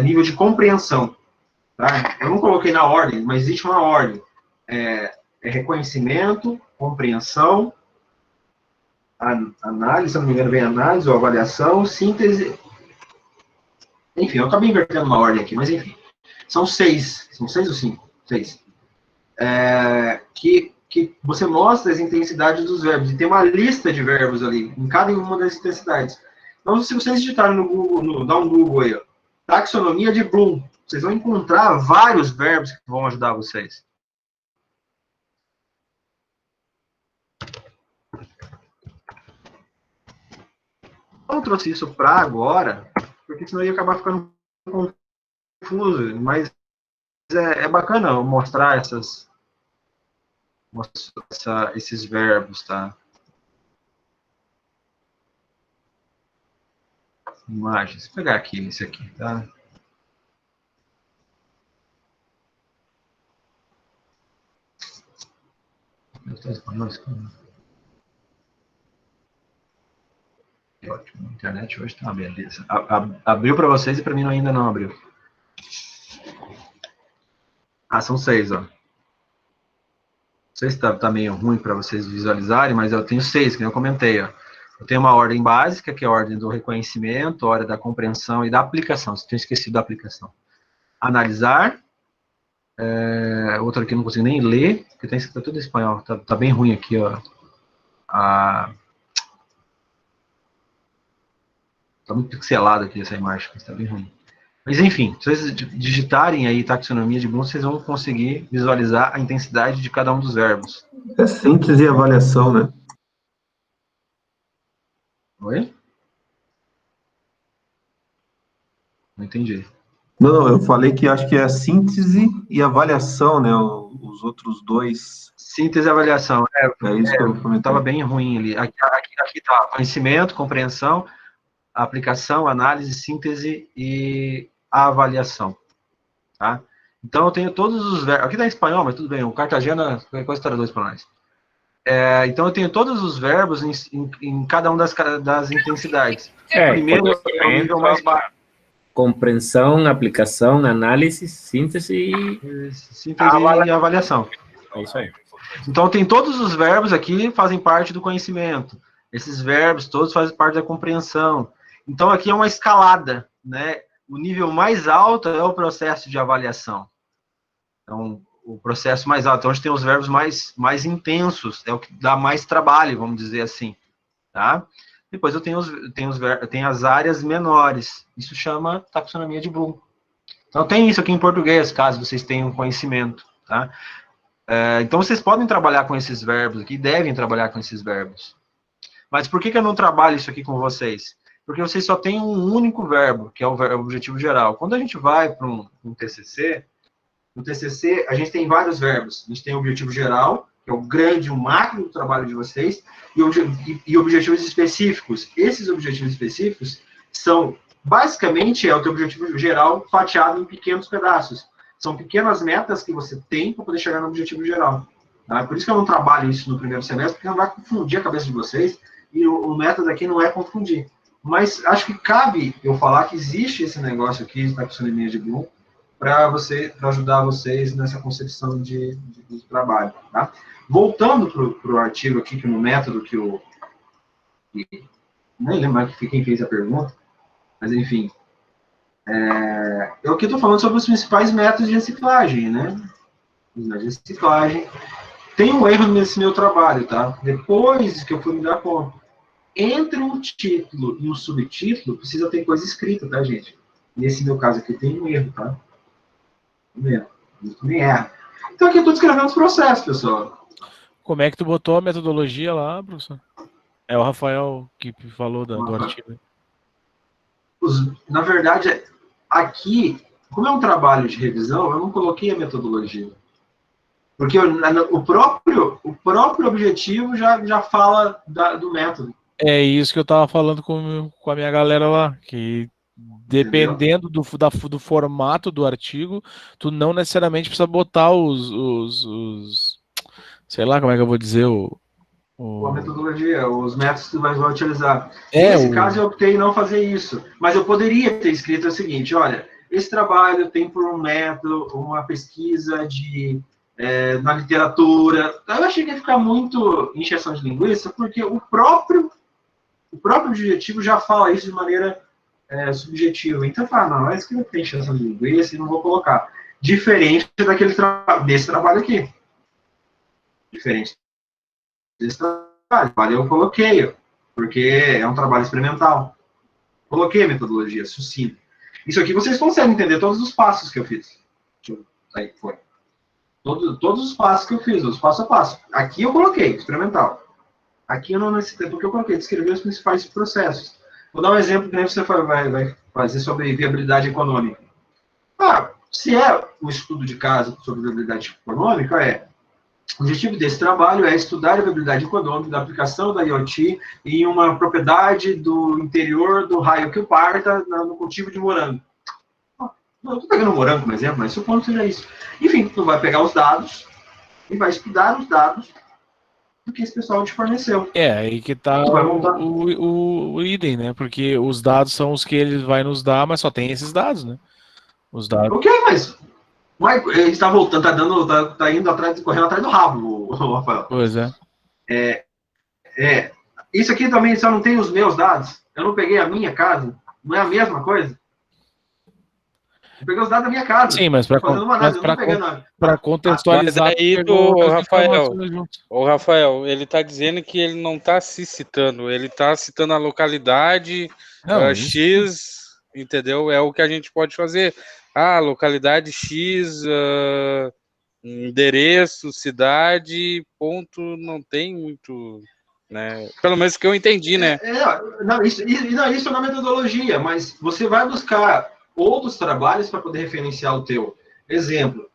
nível de compreensão. Tá? Eu não coloquei na ordem, mas existe uma ordem. Reconhecimento, compreensão, análise, se não me engano, vem análise ou avaliação, síntese. Enfim, eu acabei invertendo uma ordem aqui, mas enfim. São 6. São 6 ou 5? 6. Que você mostra as intensidades dos verbos. E tem uma lista de verbos ali, em cada uma das intensidades. Então, se vocês digitarem no Google, dá um Google aí, ó, taxonomia de Bloom, vocês vão encontrar vários verbos que vão ajudar vocês. Eu não trouxe isso para agora, porque senão ia acabar ficando confuso, mas é bacana eu mostrar esses verbos, tá? Imagens. Vou pegar aqui esse aqui, tá? Ótimo, a internet hoje tá uma beleza. Abriu para vocês e para mim ainda não abriu. São 6, ó. Não sei se tá meio ruim para vocês visualizarem, mas eu tenho 6, que eu comentei, ó. Eu tenho uma ordem básica, que é a ordem do reconhecimento, a ordem da compreensão e da aplicação. Você tinha esquecido da aplicação. Analisar. Outra aqui eu não consigo nem ler, porque tá escrito tudo em espanhol. Tá bem ruim aqui, ó. Tá muito pixelado aqui essa imagem, mas tá bem ruim. Mas enfim, se vocês digitarem aí taxonomia de Bloom, vocês vão conseguir visualizar a intensidade de cada um dos verbos. É síntese e avaliação, né? Oi? Não entendi. Não, eu falei que acho que é síntese e avaliação, né? Os outros dois. Síntese e avaliação. É isso que eu comentei. Estava bem ruim ali. Aqui tá conhecimento, compreensão, aplicação, análise, síntese e avaliação. Tá? Então, eu tenho todos os verbos. Aqui está em espanhol, mas tudo bem. O Cartagena, qualquer coisa traduz para nós. Então, eu tenho todos os verbos em cada uma das intensidades. Primeiro, é o nível mais baixo. Compreensão, aplicação, análise, síntese e avaliação. É isso aí. Então, tem todos os verbos aqui fazem parte do conhecimento. Esses verbos todos fazem parte da compreensão. Então, aqui é uma escalada, né? O nível mais alto é o processo de avaliação. Então, o processo mais alto, onde tem os verbos mais intensos, é o que dá mais trabalho, vamos dizer assim, tá? Depois eu tenho as áreas menores. Isso chama taxonomia de Bloom. Então, tem isso aqui em português, caso vocês tenham conhecimento, tá? Então, vocês podem trabalhar com esses verbos aqui, devem trabalhar com esses verbos. Mas por que eu não trabalho isso aqui com vocês? Porque vocês só têm um único verbo, que é o objetivo geral. Quando a gente vai para um TCC, no TCC a gente tem vários verbos. A gente tem o objetivo geral, que é o grande, o macro do trabalho de vocês, e objetivos específicos. Esses objetivos específicos são, basicamente, o teu objetivo geral fatiado em pequenos pedaços. São pequenas metas que você tem para poder chegar no objetivo geral. Tá? Por isso que eu não trabalho isso no primeiro semestre, porque não vai confundir a cabeça de vocês, e o método aqui não é confundir. Mas acho que cabe eu falar que existe esse negócio aqui de taxonomia de Bloom para ajudar vocês nessa concepção de trabalho. Tá? Voltando para o artigo aqui, que no método que eu... Nem lembro mais quem fez a pergunta, mas enfim. Eu aqui estou falando sobre os principais métodos de reciclagem, né? Os métodos de reciclagem. Tem um erro nesse meu trabalho, tá? Depois que eu fui me dar conta. Entre um título e um subtítulo, precisa ter coisa escrita, tá, gente? Nesse meu caso aqui tem um erro, tá? Eu também erro. Então aqui eu estou descrevendo os processos, pessoal. Como é que tu botou a metodologia lá, professor? É o Rafael que falou do artigo. Na verdade, aqui, como é um trabalho de revisão, eu não coloquei a metodologia. Porque o próprio objetivo já fala do método. É isso que eu estava falando com a minha galera lá, que dependendo do formato do artigo, tu não necessariamente precisa botar sei lá, como é que eu vou dizer, a metodologia, os métodos que tu vai utilizar. Nesse caso, eu optei em não fazer isso. Mas eu poderia ter escrito o seguinte, olha, esse trabalho tem por um método, uma pesquisa na literatura. Eu achei que ia ficar muito encheção de linguiça, porque o próprio objetivo já fala isso de maneira subjetiva. Então, eu falo, não, vai escrever que tem encheção de linguiça e não vou colocar. Diferente desse trabalho aqui. Diferente desse trabalho. Eu coloquei, porque é um trabalho experimental. Coloquei a metodologia sucinta. Isso aqui vocês conseguem entender todos os passos que eu fiz. Aí foi. Todos os passos que eu fiz, os passo a passo. Aqui eu coloquei, experimental. Aqui eu não necessitei, porque eu coloquei, descrever os principais processos. Vou dar um exemplo que você vai fazer sobre viabilidade econômica. Se é um estudo de caso sobre viabilidade econômica, o objetivo desse trabalho é estudar a viabilidade econômica da aplicação da IoT em uma propriedade do interior do raio que parta no cultivo de morango. Eu estou pegando morango como exemplo, mas supondo que seja isso. Enfim, tu vai pegar os dados e vai estudar os dados que esse pessoal te forneceu. Aí que tá Tu vai montar. o idem, né? Porque os dados são os que ele vai nos dar, mas só tem esses dados, né? Os dados. Ok, mas ele está voltando, tá indo atrás, correndo atrás do rabo, o Rafael. Pois é. Isso aqui também só não tem os meus dados. Eu não peguei a minha casa. Não é a mesma coisa? Eu peguei os dados da minha casa. Sim, mas para contextualizar. Mas aí o Rafael, ele está dizendo que ele não está se citando, ele está citando a localidade X, entendeu? É o que a gente pode fazer. Localidade X, endereço, cidade, ponto, não tem muito, né? Pelo menos que eu entendi, né? Isso na metodologia, mas você vai buscar outros trabalhos para poder referenciar o teu. Exemplo,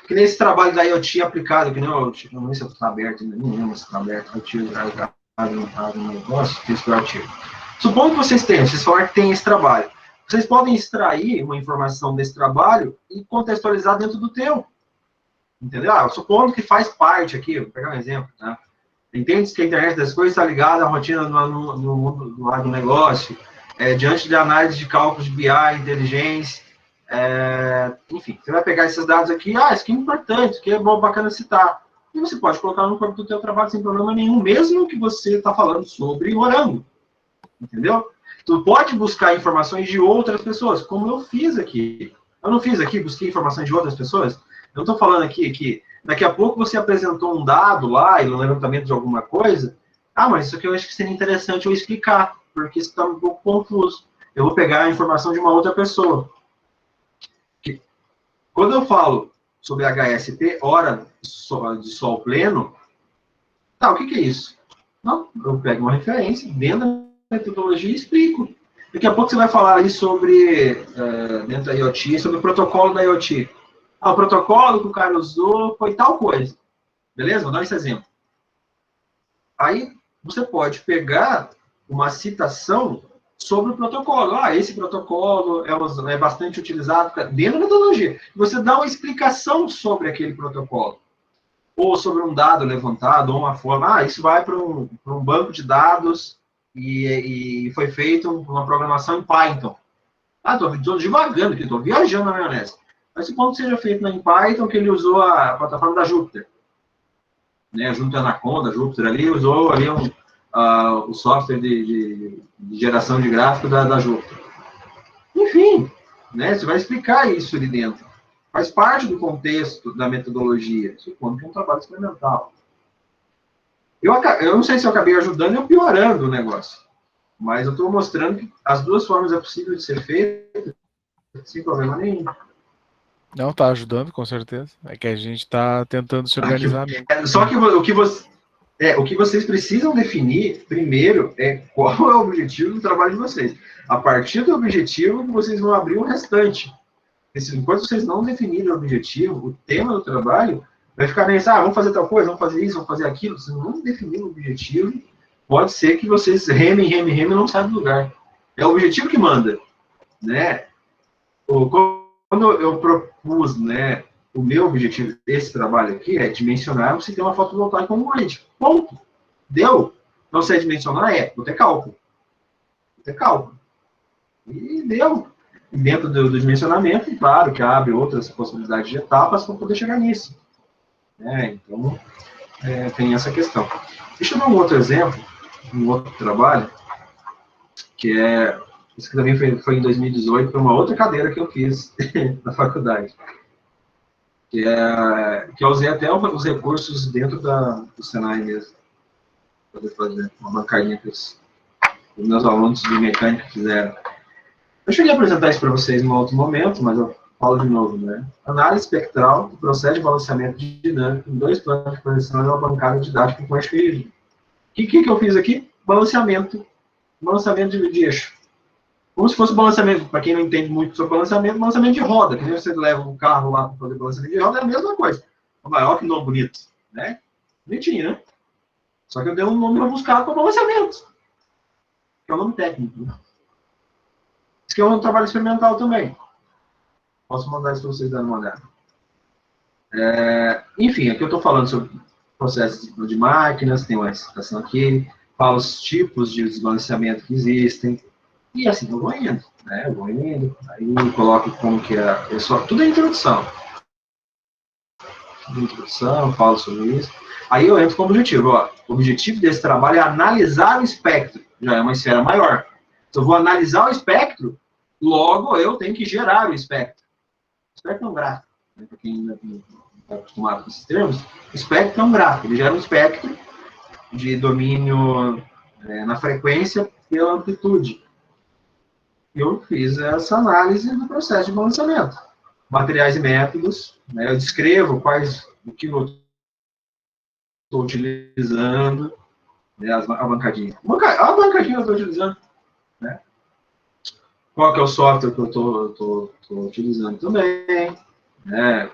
que nesse trabalho da IoT aplicado, que não sei se está aberto, não lembro se está aberto, no negócio, esse artigo. Supondo que vocês falaram que tem esse trabalho. Vocês podem extrair uma informação desse trabalho e contextualizar dentro do teu. Entendeu? Supondo que faz parte aqui, vou pegar um exemplo, tá? Entende que a internet das coisas está ligada à rotina no mundo do agronegócio, diante de análise de cálculos de BI, inteligência, enfim, você vai pegar esses dados aqui, isso aqui é importante, isso aqui é bom, bacana citar. E você pode colocar no corpo do teu trabalho sem problema nenhum, mesmo que você está falando sobre morango. Entendeu? Tu pode buscar informações de outras pessoas, como eu fiz aqui. Eu não fiz aqui, busquei informações de outras pessoas. Eu estou falando aqui que daqui a pouco você apresentou um dado lá, e no levantamento de alguma coisa, mas isso aqui eu acho que seria interessante eu explicar, porque isso está um pouco confuso. Eu vou pegar a informação de uma outra pessoa. Quando eu falo sobre HSP, hora de sol pleno, o que é isso? Não, eu pego uma referência, dentro da metodologia e explico. Daqui a pouco você vai falar aí sobre, dentro da IoT, sobre o protocolo da IoT. O protocolo que o cara usou foi tal coisa. Beleza? Vou dar esse exemplo. Aí, você pode pegar uma citação sobre o protocolo. Esse protocolo é bastante utilizado dentro da metodologia. Você dá uma explicação sobre aquele protocolo. Ou sobre um dado levantado, ou uma forma. Isso vai para um banco de dados e foi feito uma programação em Python. Estou devagando aqui, estou viajando na maionese. Mas supondo que seja feito em Python, que ele usou a plataforma da Jupyter. Né, Jupyter Anaconda, Jupyter ali, usou ali o software de geração de gráfico da Jupyter. Enfim, né, você vai explicar isso ali dentro. Faz parte do contexto da metodologia, supondo que é um trabalho experimental. Eu não sei se eu acabei ajudando ou piorando o negócio, mas eu estou mostrando que as duas formas é possível de ser feito sem problema nenhum. Não, tá ajudando, com certeza. É que a gente está tentando se organizar mesmo. Só que o que vocês precisam definir, primeiro, é qual é o objetivo do trabalho de vocês. A partir do objetivo, vocês vão abrir o restante. Enquanto vocês não definirem o objetivo, o tema do trabalho, vai ficar nesse, vamos fazer tal coisa, vamos fazer isso, vamos fazer aquilo. Se não definir o objetivo, pode ser que vocês remem e não saiam do lugar. É o objetivo que manda. Né? Quando eu propus, né, o meu objetivo desse trabalho aqui é dimensionar você ter uma fotovoltaica on-grid. Ponto. Deu? Não sei dimensionar? Vou ter cálculo. E deu. E dentro do dimensionamento, claro que abre outras possibilidades de etapas para poder chegar nisso. Então, tem essa questão. Deixa eu dar um outro exemplo, um outro trabalho, que isso que também foi em 2018, foi uma outra cadeira que eu fiz na faculdade. Que eu usei até os recursos dentro do Senai mesmo. Para poder fazer uma bancadinha que os meus alunos de mecânica fizeram. Eu cheguei a apresentar isso para vocês em um outro momento, mas eu falo de novo, né? Análise espectral do processo de balanceamento dinâmico em 2 planos de projeção e uma bancada didática com eixo rígido. O que eu fiz aqui? Balanceamento de eixo. Como se fosse balanceamento, para quem não entende muito sobre balanceamento de roda, que nem você leva um carro lá para fazer balanceamento de roda, é a mesma coisa. Maior que nome bonito, né? Bonitinho, né? Só que eu dei um nome rebuscado para balanceamento. Que é o nome técnico, né? Isso que é um trabalho experimental também. Posso mandar isso para vocês darem uma olhada. Enfim, aqui eu estou falando sobre processos de máquinas, tem uma citação aqui, fala os tipos de desbalanceamento que existem, e assim eu vou indo, né? Eu vou indo, aí eu coloco como que é a pessoa, tudo é introdução. Introdução, falo sobre isso. Aí eu entro com o objetivo, ó. O objetivo desse trabalho é analisar o espectro, já é uma esfera maior. Se eu vou analisar o espectro, logo eu tenho que gerar o espectro. O espectro é um gráfico, né? Para quem ainda não está acostumado com esses termos, o espectro é um gráfico, ele gera um espectro de domínio na frequência pela amplitude. Eu fiz essa análise do processo de balanceamento. Materiais e métodos, né? Eu descrevo o que eu estou utilizando, né? A bancadinha. A bancadinha eu estou utilizando, né? Qual que é o software que eu estou utilizando também, né?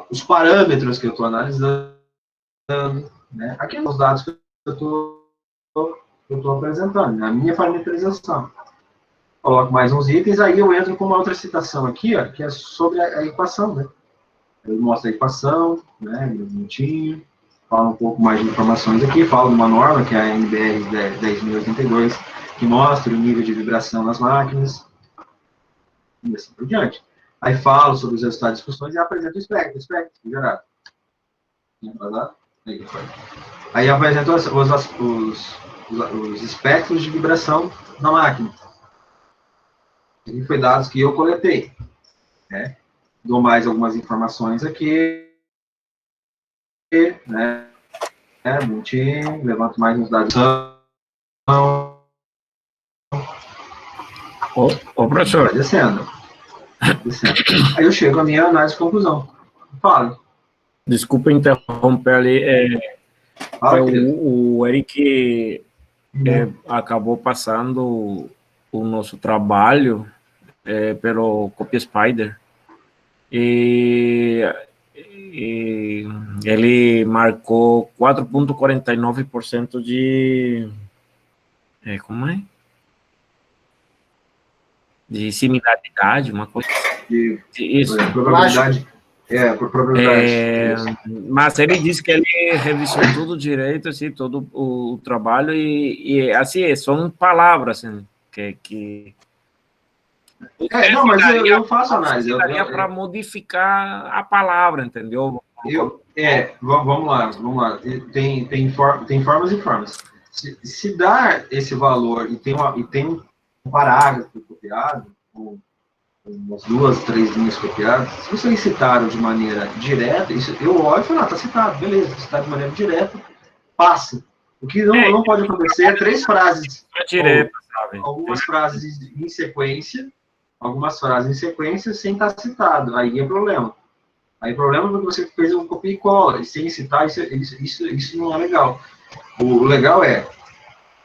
Os parâmetros que eu estou analisando, né? Aqui são os dados que eu estou apresentando, na minha parametrização. Coloco mais uns itens, aí eu entro com uma outra citação aqui, ó, que é sobre a equação, né? Eu mostro a equação, né, bonitinho, falo um pouco mais de informações aqui, falo de uma norma, que é a NBR 10.082, que mostra o nível de vibração nas máquinas, e assim por diante. Aí falo sobre os resultados de discussões e apresento o espectro gerado. Aí apresento os espectros de vibração na máquina. E foi dados que eu coletei, né? Dou mais algumas informações aqui, né? Bonitinho, levanto mais uns dados. Ô professor. Vai descendo. Aí eu chego à minha análise de conclusão. Fala. Desculpa interromper ali. O Eric acabou passando o nosso trabalho pelo Copy Spider e ele marcou 4,49% de como é? De similaridade, uma coisa isso. Probabilidade. Por probabilidade. Mas ele disse que ele revisou tudo direito, assim, todo o trabalho e assim, são palavras assim, que não, mas eu faço análise. Daria para modificar a palavra, entendeu? Vamos lá. Tem formas e formas. Se dar esse valor e tem um parágrafo copiado, com umas 2, 3 linhas copiadas, se vocês citaram de maneira direta, isso, eu olho e falo, está citado, beleza, citar de maneira direta, passa. O que não pode acontecer é 3 frases. Direta, sabe? Algumas frases em sequência, sem estar citado. Aí é problema. Aí é problema porque você fez um copia e cola, e sem citar, isso não é legal. O legal é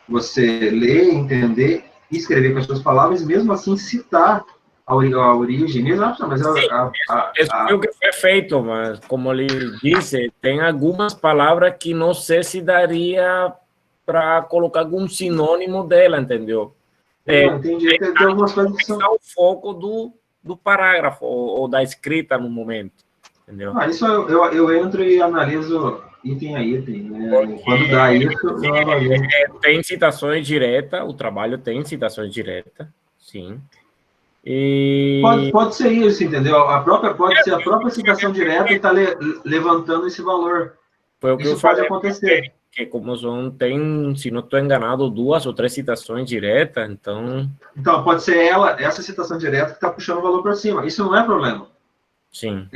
você ler, entender, escrever com as suas palavras, e mesmo assim citar a origem, mesmo, mas isso foi o que foi feito, mas como ele disse, tem algumas palavras que não sei se daria para colocar algum sinônimo dela, entendeu? Entendi. Tem algumas coisas que são o foco do parágrafo ou da escrita no momento, entendeu? Isso eu entro e analiso item a item, né? Quando dá isso, eu avalio. Tem citações diretas, o trabalho tem citações diretas, sim. E... Pode ser isso, entendeu? Pode ser a própria citação direta e está levantando esse valor. Foi o que isso pode acontecer. Que como tem, se não estou enganado, 2 ou 3 citações diretas, então... Então, pode ser essa citação direta que está puxando o valor para cima. Isso não é problema. Sim.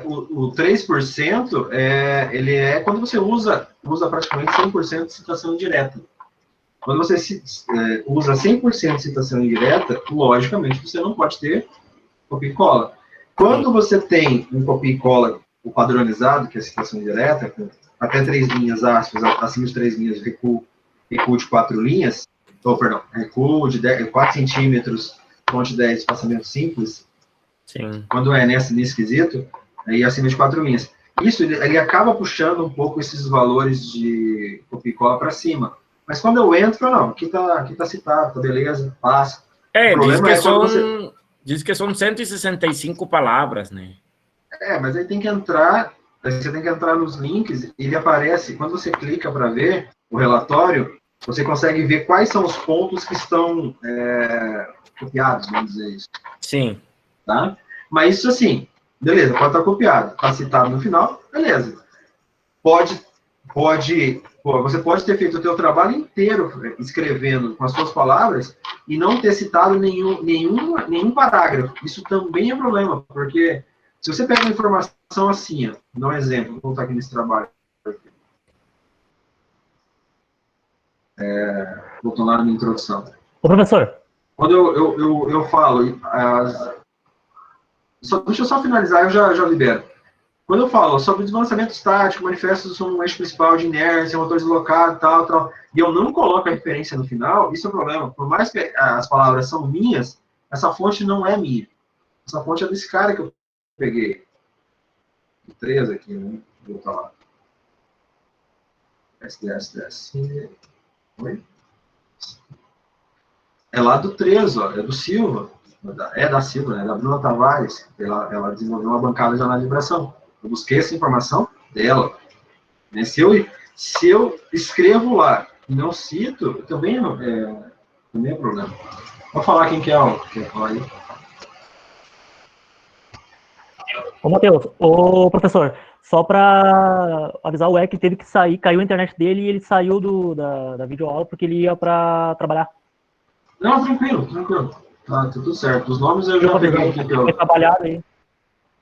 O 3%, ele é quando você usa praticamente 100% de citação indireta. Quando você usa 100% de citação indireta, logicamente você não pode ter copia e cola. Quando você tem um copia e cola o padronizado, que é a citação indireta, com até 3 linhas, aspas, acima de 3 linhas, recuo de 4 linhas, recuo de 4 centímetros, fonte 10, espaçamento simples, sim. Quando é nesse quesito, aí acima de 4 linhas. Isso, ele acaba puxando um pouco esses valores de copia e cola para cima. Mas quando eu entro, não, aqui tá citado, tá beleza, passa. Diz que são 165 palavras, né? Mas aí tem que entrar Você tem que entrar nos links, ele aparece, quando você clica para ver o relatório, você consegue ver quais são os pontos que estão copiados, vamos dizer isso. Sim. Tá? Mas isso assim, beleza, pode estar copiado, está citado no final, beleza. Você pode ter feito o seu trabalho inteiro escrevendo com as suas palavras e não ter citado nenhum parágrafo. Isso também é problema, porque se você pega uma informação assim, ó, vou dar um exemplo, vou voltar aqui nesse trabalho. Voltando lá na minha introdução. Ô, professor. Quando eu falo, deixa eu só finalizar, eu já libero. Quando eu falo sobre desbalanceamento estático, manifestos são um eixo principal de inércia, motor deslocado, tal, e eu não coloco a referência no final, isso é um problema. Por mais que as palavras são minhas, essa fonte não é minha. Essa fonte é desse cara que eu peguei. 3 aqui, né? Vou botar lá. SDS. Oi? É lá do 3, ó, é do Silva. É da Silva, né? Da Bruna Tavares. Ela desenvolveu uma bancada de análise de vibração. Eu busquei essa informação dela. Né? Se eu escrevo lá e não cito, também é problema. Vou falar quem quer falar aí. Ô, Matheus, ô, professor, só para avisar o Eck, teve que sair, caiu a internet dele e ele saiu da videoaula porque ele ia para trabalhar. Não, tranquilo. Tá tudo certo. Os nomes eu já peguei aqui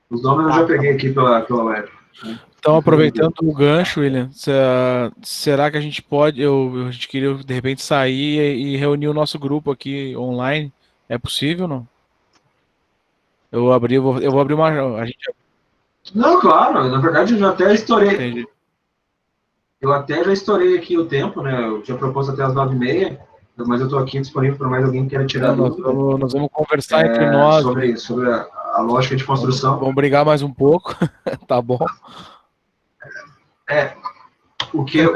Os nomes eu já peguei aqui pela web. Então, aproveitando o gancho, William, será que a gente pode, a gente queria de repente sair e reunir o nosso grupo aqui online? É possível, não? Eu vou abrir uma... Não, claro, na verdade eu já até estourei. Entendi. Eu até já estourei aqui o tempo, né? Eu tinha proposto até as 9h30, mas eu estou aqui disponível para mais alguém que queira tirar dúvida. Nós vamos conversar entre nós. Sobre a lógica de construção. Vamos brigar mais um pouco, tá bom? O que eu...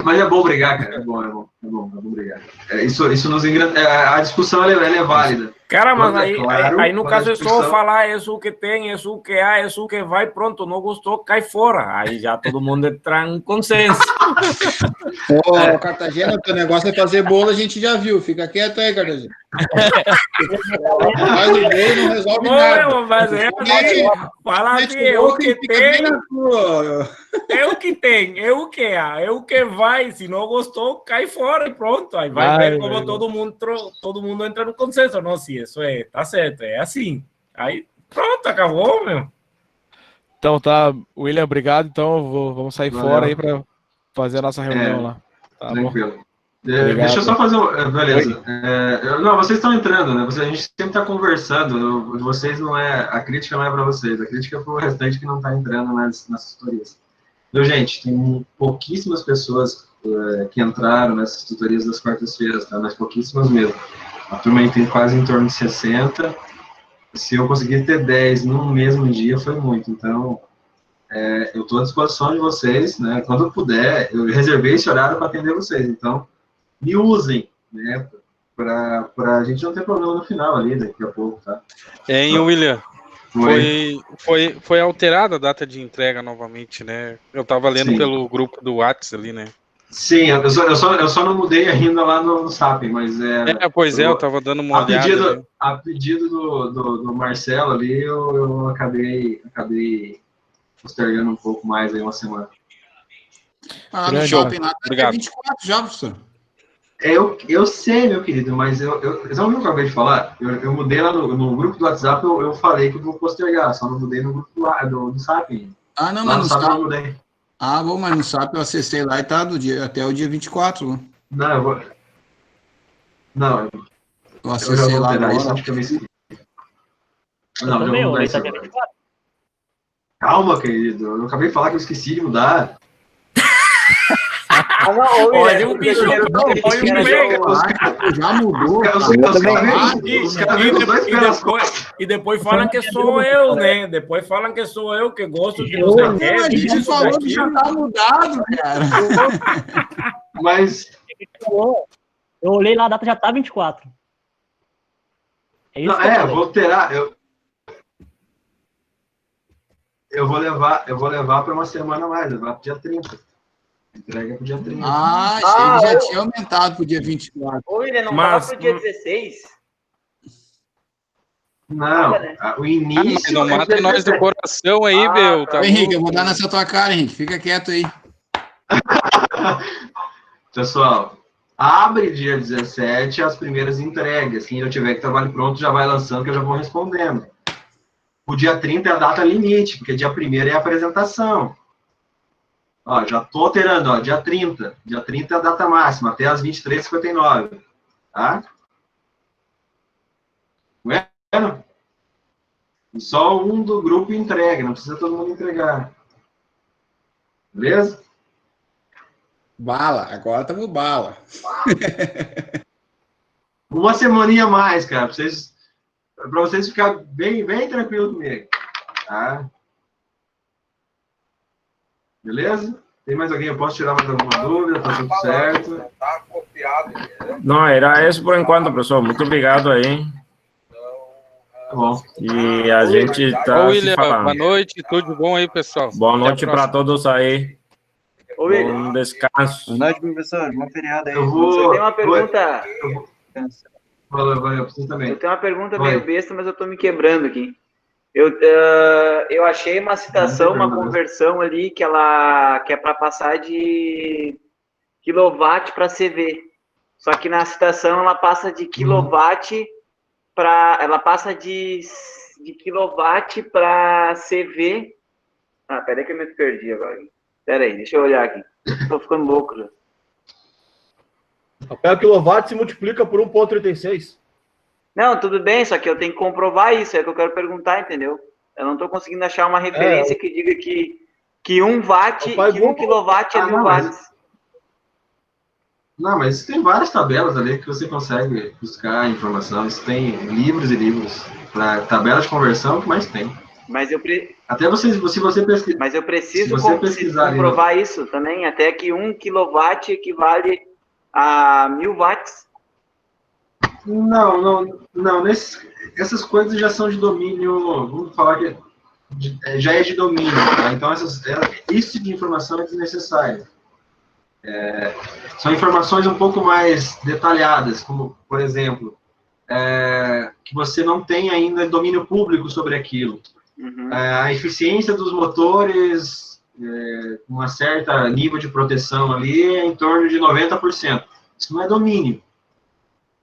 Mas é bom brigar, cara. É bom brigar. Isso nos engrandece. A discussão ela é válida. Cara, mas claro, aí no caso é só falar isso que tem, isso que há, isso que vai, pronto, não gostou, cai fora. Aí já todo mundo entra em consenso. Ô, Cartagena, teu negócio é fazer bolo, a gente já viu. Fica quieto aí, Cartagena. Mas o bolo não resolve nada. Mas fala que é o que tem. É o que tem, é o que há, é o que vai. Se não gostou, cai fora e pronto. Aí vai ver como todo mundo entra no consenso. Não, se isso tá certo, é assim. Aí pronto, acabou, meu. Então tá, William, obrigado. Então vamos sair fora aí para fazer a nossa reunião lá. Tá tranquilo. Deixa eu só fazer. Beleza. Não, vocês estão entrando, né? A gente sempre está conversando. Vocês não é. A crítica não é para vocês, a crítica é para o restante que não está entrando nas tutorias. Então, gente, tem pouquíssimas pessoas que entraram nessas tutorias das quartas-feiras, tá? Mas pouquíssimas mesmo. A turma aí tem quase em torno de 60. Se eu conseguir ter 10 no mesmo dia, foi muito. Então, eu estou à disposição de vocês, né? Quando eu puder, eu reservei esse horário para atender vocês. Então, me usem, né? Para a gente não ter problema no final ali, daqui a pouco, tá? William, foi alterada a data de entrega novamente, né? Eu estava lendo pelo grupo do WhatsApp ali, né? Sim, eu só não mudei ainda lá no SAP, mas eu estava dando uma olhada. A pedido do Marcelo ali, eu acabei postergando um pouco mais aí uma semana. No shopping lá, tá 24 já, professor. Eu sei, meu querido, mas eu não viu o que eu acabei de falar? Eu mudei lá no grupo do WhatsApp, eu falei que eu vou postergar, só não mudei no grupo do SAP. Não, mas no SAP eu não mudei. Bom, mas no SAP eu acessei lá e tá até o dia 24. Né? Não, eu vou... Não, eu acessei lá agora. Isso, acho que eu me esqueci. Não, já vou mudar isso agora. Calma, querido, eu acabei de falar que eu esqueci de mudar. Olha o bicho, já mudou. E depois falam que sou eu, né? Depois falam que sou eu que gosto de não sei o quê. A gente falou que já tá mudado, cara. Mas... Eu olhei lá, a data já tá 24. É isso. Não, vou alterar. eu vou levar para uma semana a mais, levar para o dia 30. Entrega para o dia 30. Achei que já tinha aumentado para o dia 24. Ô, William, não tava para o dia 16? Não, o início... mas não mata nós do coração aí, meu. Tá Henrique, eu vou dar nessa tua cara, Henrique. Fica quieto aí. Pessoal, abre dia 17 as primeiras entregas. Quem eu tiver que trabalho pronto já vai lançando, que eu já vou respondendo. O dia 30 é a data limite, porque dia 1º é a apresentação. Ó, já tô alterando, ó, dia 30. Dia 30 é a data máxima, até as 23h59. Tá? Vendo? Só um do grupo entrega, não precisa todo mundo entregar. Beleza? Bala, agora estamos bala. Uma semaninha a mais, cara, para vocês ficarem bem tranquilos comigo. Tá? Beleza? Tem mais alguém? Eu posso tirar mais alguma dúvida? Tá tudo certo? Não, era isso por enquanto, pessoal. Muito obrigado aí. Tá bom. E a gente tá William, se falando. boa noite, tudo bom aí, pessoal? Boa noite para todos aí. Bom descanso. Boa noite, professor. Uma feriada aí. Eu tenho uma pergunta. Eu preciso também. Eu tenho uma pergunta meio besta, mas eu tô me quebrando aqui. Eu achei uma citação, uma conversão ali que é para passar de quilowatt para CV. Só que na citação ela passa de quilowatt ela passa de quilowatt para CV. Ah, peraí que eu me perdi agora. Peraí, deixa eu olhar aqui. Tô ficando louco já. Pega o quilowatt e se multiplica por 1,36. Não, tudo bem, só que eu tenho que comprovar isso, é que eu quero perguntar, entendeu? Eu não estou conseguindo achar uma referência que diga que 1 watt, que 1 quilowatt é 1000 watts. Não, mas tem várias tabelas ali que você consegue buscar informação. Isso tem livros e livros. Para tabela de conversão, o que mais tem. Mas até se você pesquisar. Mas eu preciso comprovar isso também, até que 1 quilowatt equivale a 1000 watts. Não. Essas coisas já são de domínio. Vamos falar que já é de domínio. Tá? Então, esse tipo de informação é desnecessário. São informações um pouco mais detalhadas, como, por exemplo, que você não tem ainda domínio público sobre aquilo. Uhum. A eficiência dos motores, uma certa nível de proteção ali, é em torno de 90%. Isso não é domínio.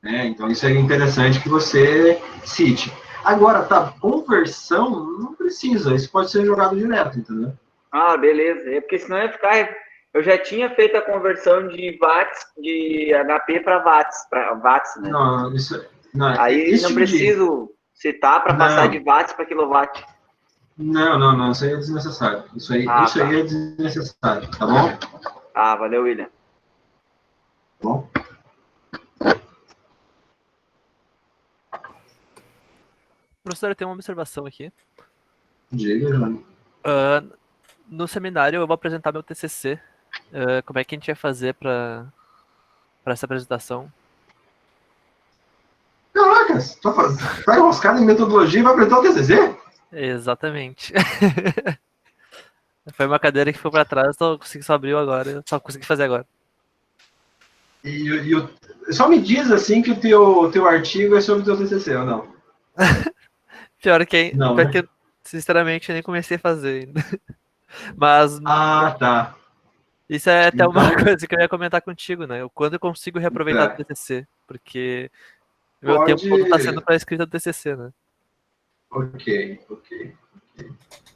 Então, isso é interessante que você cite. Agora, conversão, não precisa. Isso pode ser jogado direto, entendeu? Ah, beleza. É porque senão ia ficar... Eu já tinha feito a conversão de watts, de HP para watts, né? Não, isso... Não, aí não preciso citar para passar de watts para quilowatt. Não, isso aí é desnecessário. Isso aí é desnecessário, tá bom? Ah, valeu, William. Tá bom? Professor, eu tenho uma observação aqui. Diga, João. No seminário eu vou apresentar meu TCC. Como é que a gente vai fazer para essa apresentação? Caraca, tá enroscado em metodologia e vai apresentar o TCC? Exatamente. Foi uma cadeira que foi para trás, só abriu agora, só consegui fazer agora. Só me diz assim que o teu artigo é sobre o teu TCC, ou não? Pior que, não, porque, sinceramente, eu nem comecei a fazer ainda. Mas... tá. Isso é até uma coisa que eu ia comentar contigo, né? Quando eu consigo reaproveitar o TCC, porque meu tempo todo está sendo para a escrita do TCC, né? Ok.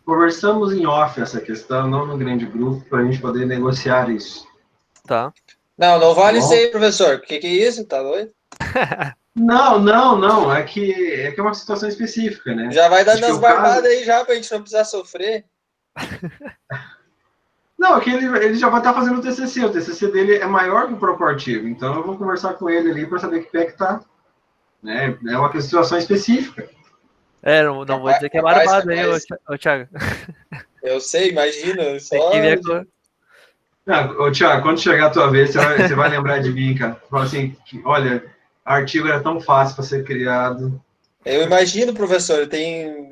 Conversamos em off essa questão, não no grande grupo, para a gente poder negociar isso. Tá. Não vale isso aí, professor. O que é isso? Tá doido? Não. É que é uma situação específica, né? Já vai dando as barbadas aí já, pra gente não precisar sofrer. Não, é que ele já vai estar fazendo o TCC. O TCC dele é maior que o próprio artigo. Então, eu vou conversar com ele ali para saber que pé que tá. Né? É uma situação específica. Não vou dizer que é barbado aí, ô Thiago. Eu sei, imagina. Tem que ver Ô, Thiago, quando chegar a tua vez, você vai lembrar de mim, cara. Fala assim, olha, o artigo era tão fácil para ser criado. Eu imagino, professor, tem...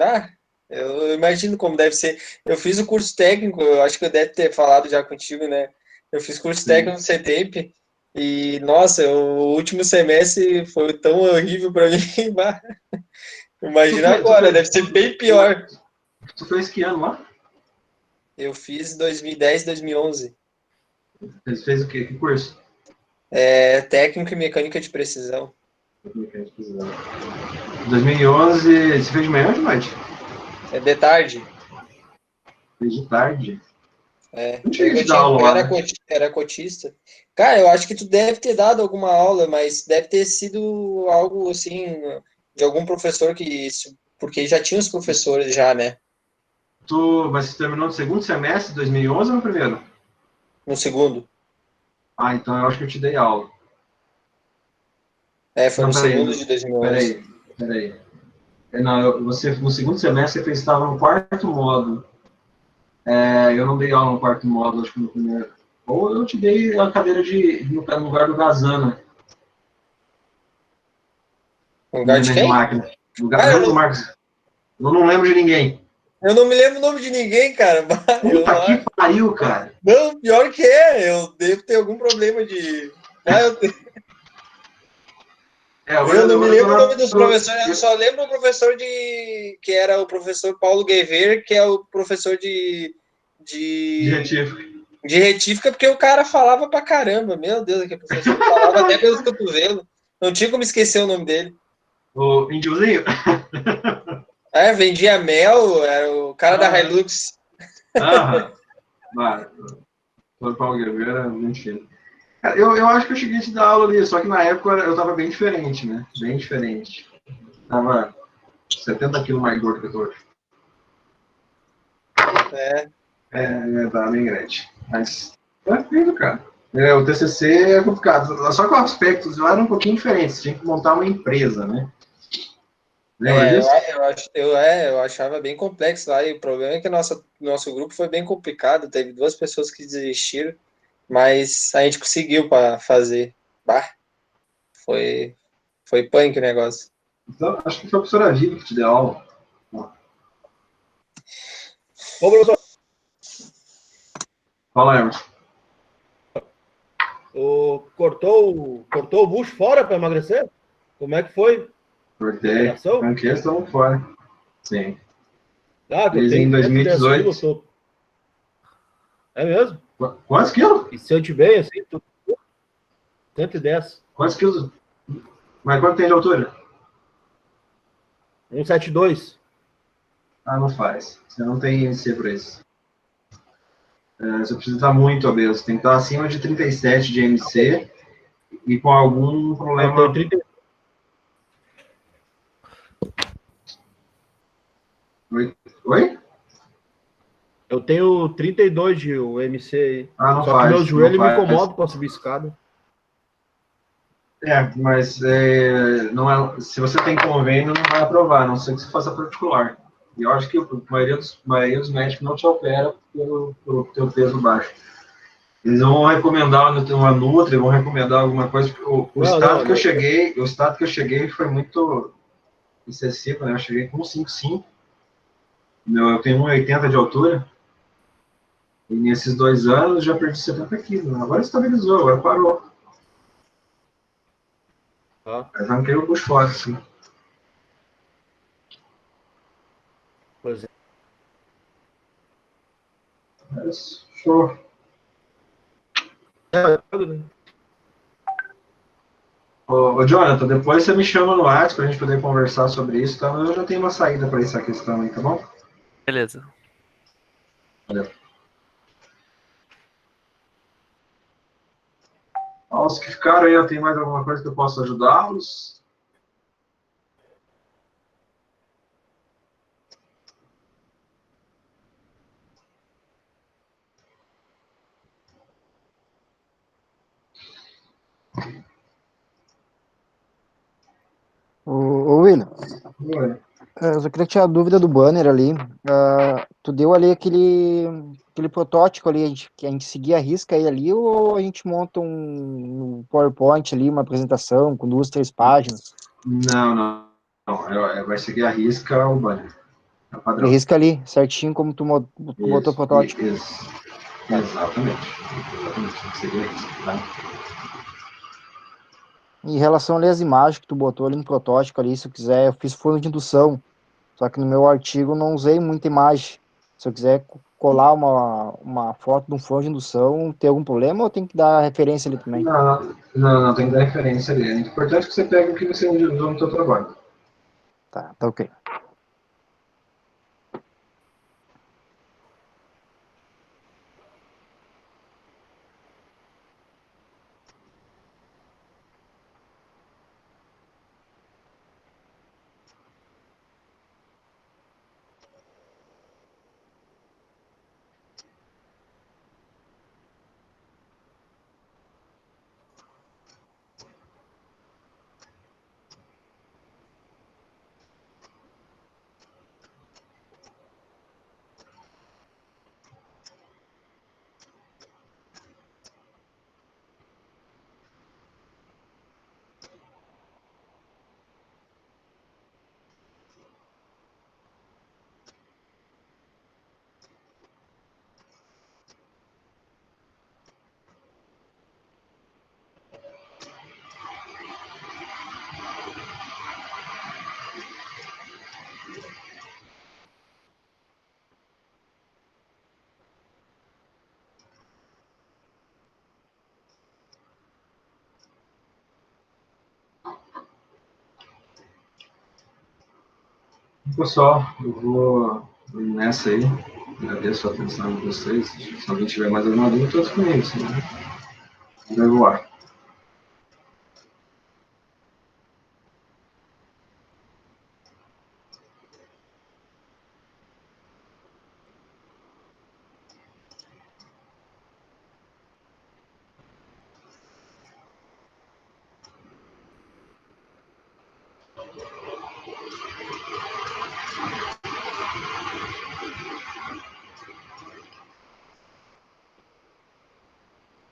Eu imagino como deve ser. Eu fiz o curso técnico, eu acho que eu deve ter falado já contigo, né? Eu fiz curso técnico no CETEMP e, nossa, o último semestre foi tão horrível para mim. Imagina agora, deve ser bem pior. Tu fez que ano lá? Eu fiz 2010, 2011. Você fez o quê? Que curso? Técnico em mecânica de precisão. 2011, você fez de manhã ou de noite? De tarde. Fez de tarde? Não Eu tinha que dar aula lá, né? era cotista. Cara, eu acho que tu deve ter dado alguma aula, mas deve ter sido algo assim, de algum professor porque já tinha os professores já, né? Mas você terminou no segundo semestre de 2011 ou no primeiro? No segundo. Ah, então eu acho que eu te dei aula. Foi no segundo de 2011. Peraí. Não, você, no segundo semestre, você estava no quarto módulo. Eu não dei aula no quarto módulo, acho que no primeiro. Ou eu te dei a cadeira no lugar do Gazana. No lugar de quem? Máquina. No lugar do Marcos. Eu não lembro de ninguém. Eu não me lembro o nome de ninguém, cara. Puta que pariu, cara. Não, pior que eu devo ter algum problema de... Eu não me lembro o nome dos professores, eu só lembro o professor que era o professor Paulo Guever, que é o professor de retífica, porque o cara falava pra caramba, meu Deus, aquele professor falava até pelos cotovelos, não tinha como esquecer o nome dele. O Indiozinho? Vendia mel, era o cara da Hilux. O Paulo Guever era mentira. Eu acho que eu cheguei a te dar aula ali, só que na época eu tava bem diferente, né? Bem diferente. Tava 70 quilos mais gordo que eu tô hoje. Tava bem grande. Mas é feio, cara. O TCC é complicado. Só que os aspectos lá eram um pouquinho diferentes. Tinha que montar uma empresa, né? Lembra disso? Eu achava bem complexo lá. E o problema é que nosso grupo foi bem complicado. Teve 2 pessoas que desistiram. Mas a gente conseguiu para fazer. Foi punk o negócio. Então, acho que foi a professora Vivi que te deu aula. Ô, professor. Fala, Emerson. Cortou o bucho fora para emagrecer? Como é que foi? Cortei. Franquia, estamos fora. Sim. Fiz em 2018. É mesmo? Quantos quilos? E sente bem, assim, 110. Quantos quilos? Mas quanto tem de altura? 172. Não faz. Você não tem IMC para isso. Você precisa estar muito obeso. Tem que estar acima de 37 de IMC e com algum problema... Eu tenho 30... Oi? Eu tenho 32 de UMC aí. Não Só faz, que meus joelhos me faz. incomodam para subir escada. Mas não é, se você tem convênio, não vai aprovar, a não ser que você faça particular. E eu acho que a maioria dos médicos não te opera pelo teu peso baixo. Eles vão recomendar uma Nutri, vão recomendar alguma coisa. O estado que eu cheguei foi muito excessivo, né? Eu cheguei com 5,5. Eu tenho 1,80 de altura. E nesses 2 anos já perdi 70 quilos. Agora estabilizou, agora parou. Mas arranquei o bucho fora, sim. Pois é. Show. Ô, Jonathan, depois você me chama no WhatsApp pra gente poder conversar sobre isso, tá? Eu já tenho uma saída para essa questão aí, tá bom? Beleza. Valeu. Os que ficaram aí, tem mais alguma coisa que eu possa ajudá-los? Ô William, eu só queria tirar a dúvida do banner ali. Tu deu ali aquele protótipo ali, que a gente seguia a risca aí ali, ou a gente monta um PowerPoint ali, uma apresentação com 2, 3 páginas? Não. Vai seguir a risca o banner. É o Ele padrão. risca ali, certinho como tu botou o protótipo. Exatamente. Exatamente. Tem que seguir isso, tá? Em relação ali às imagens que tu botou ali no protótipo ali, se eu quiser, eu fiz forno de indução, só que no meu artigo não usei muita imagem. Se eu quiser colar uma foto de um forno de indução, tem algum problema ou tem que dar referência ali também? Não, tem que dar referência ali. É importante que você pegue o que você usou no seu trabalho. Tá ok. Pessoal, eu vou nessa aí. Agradeço a atenção de vocês. Se alguém tiver mais alguma dúvida, estou disponível. Senão, vai voar.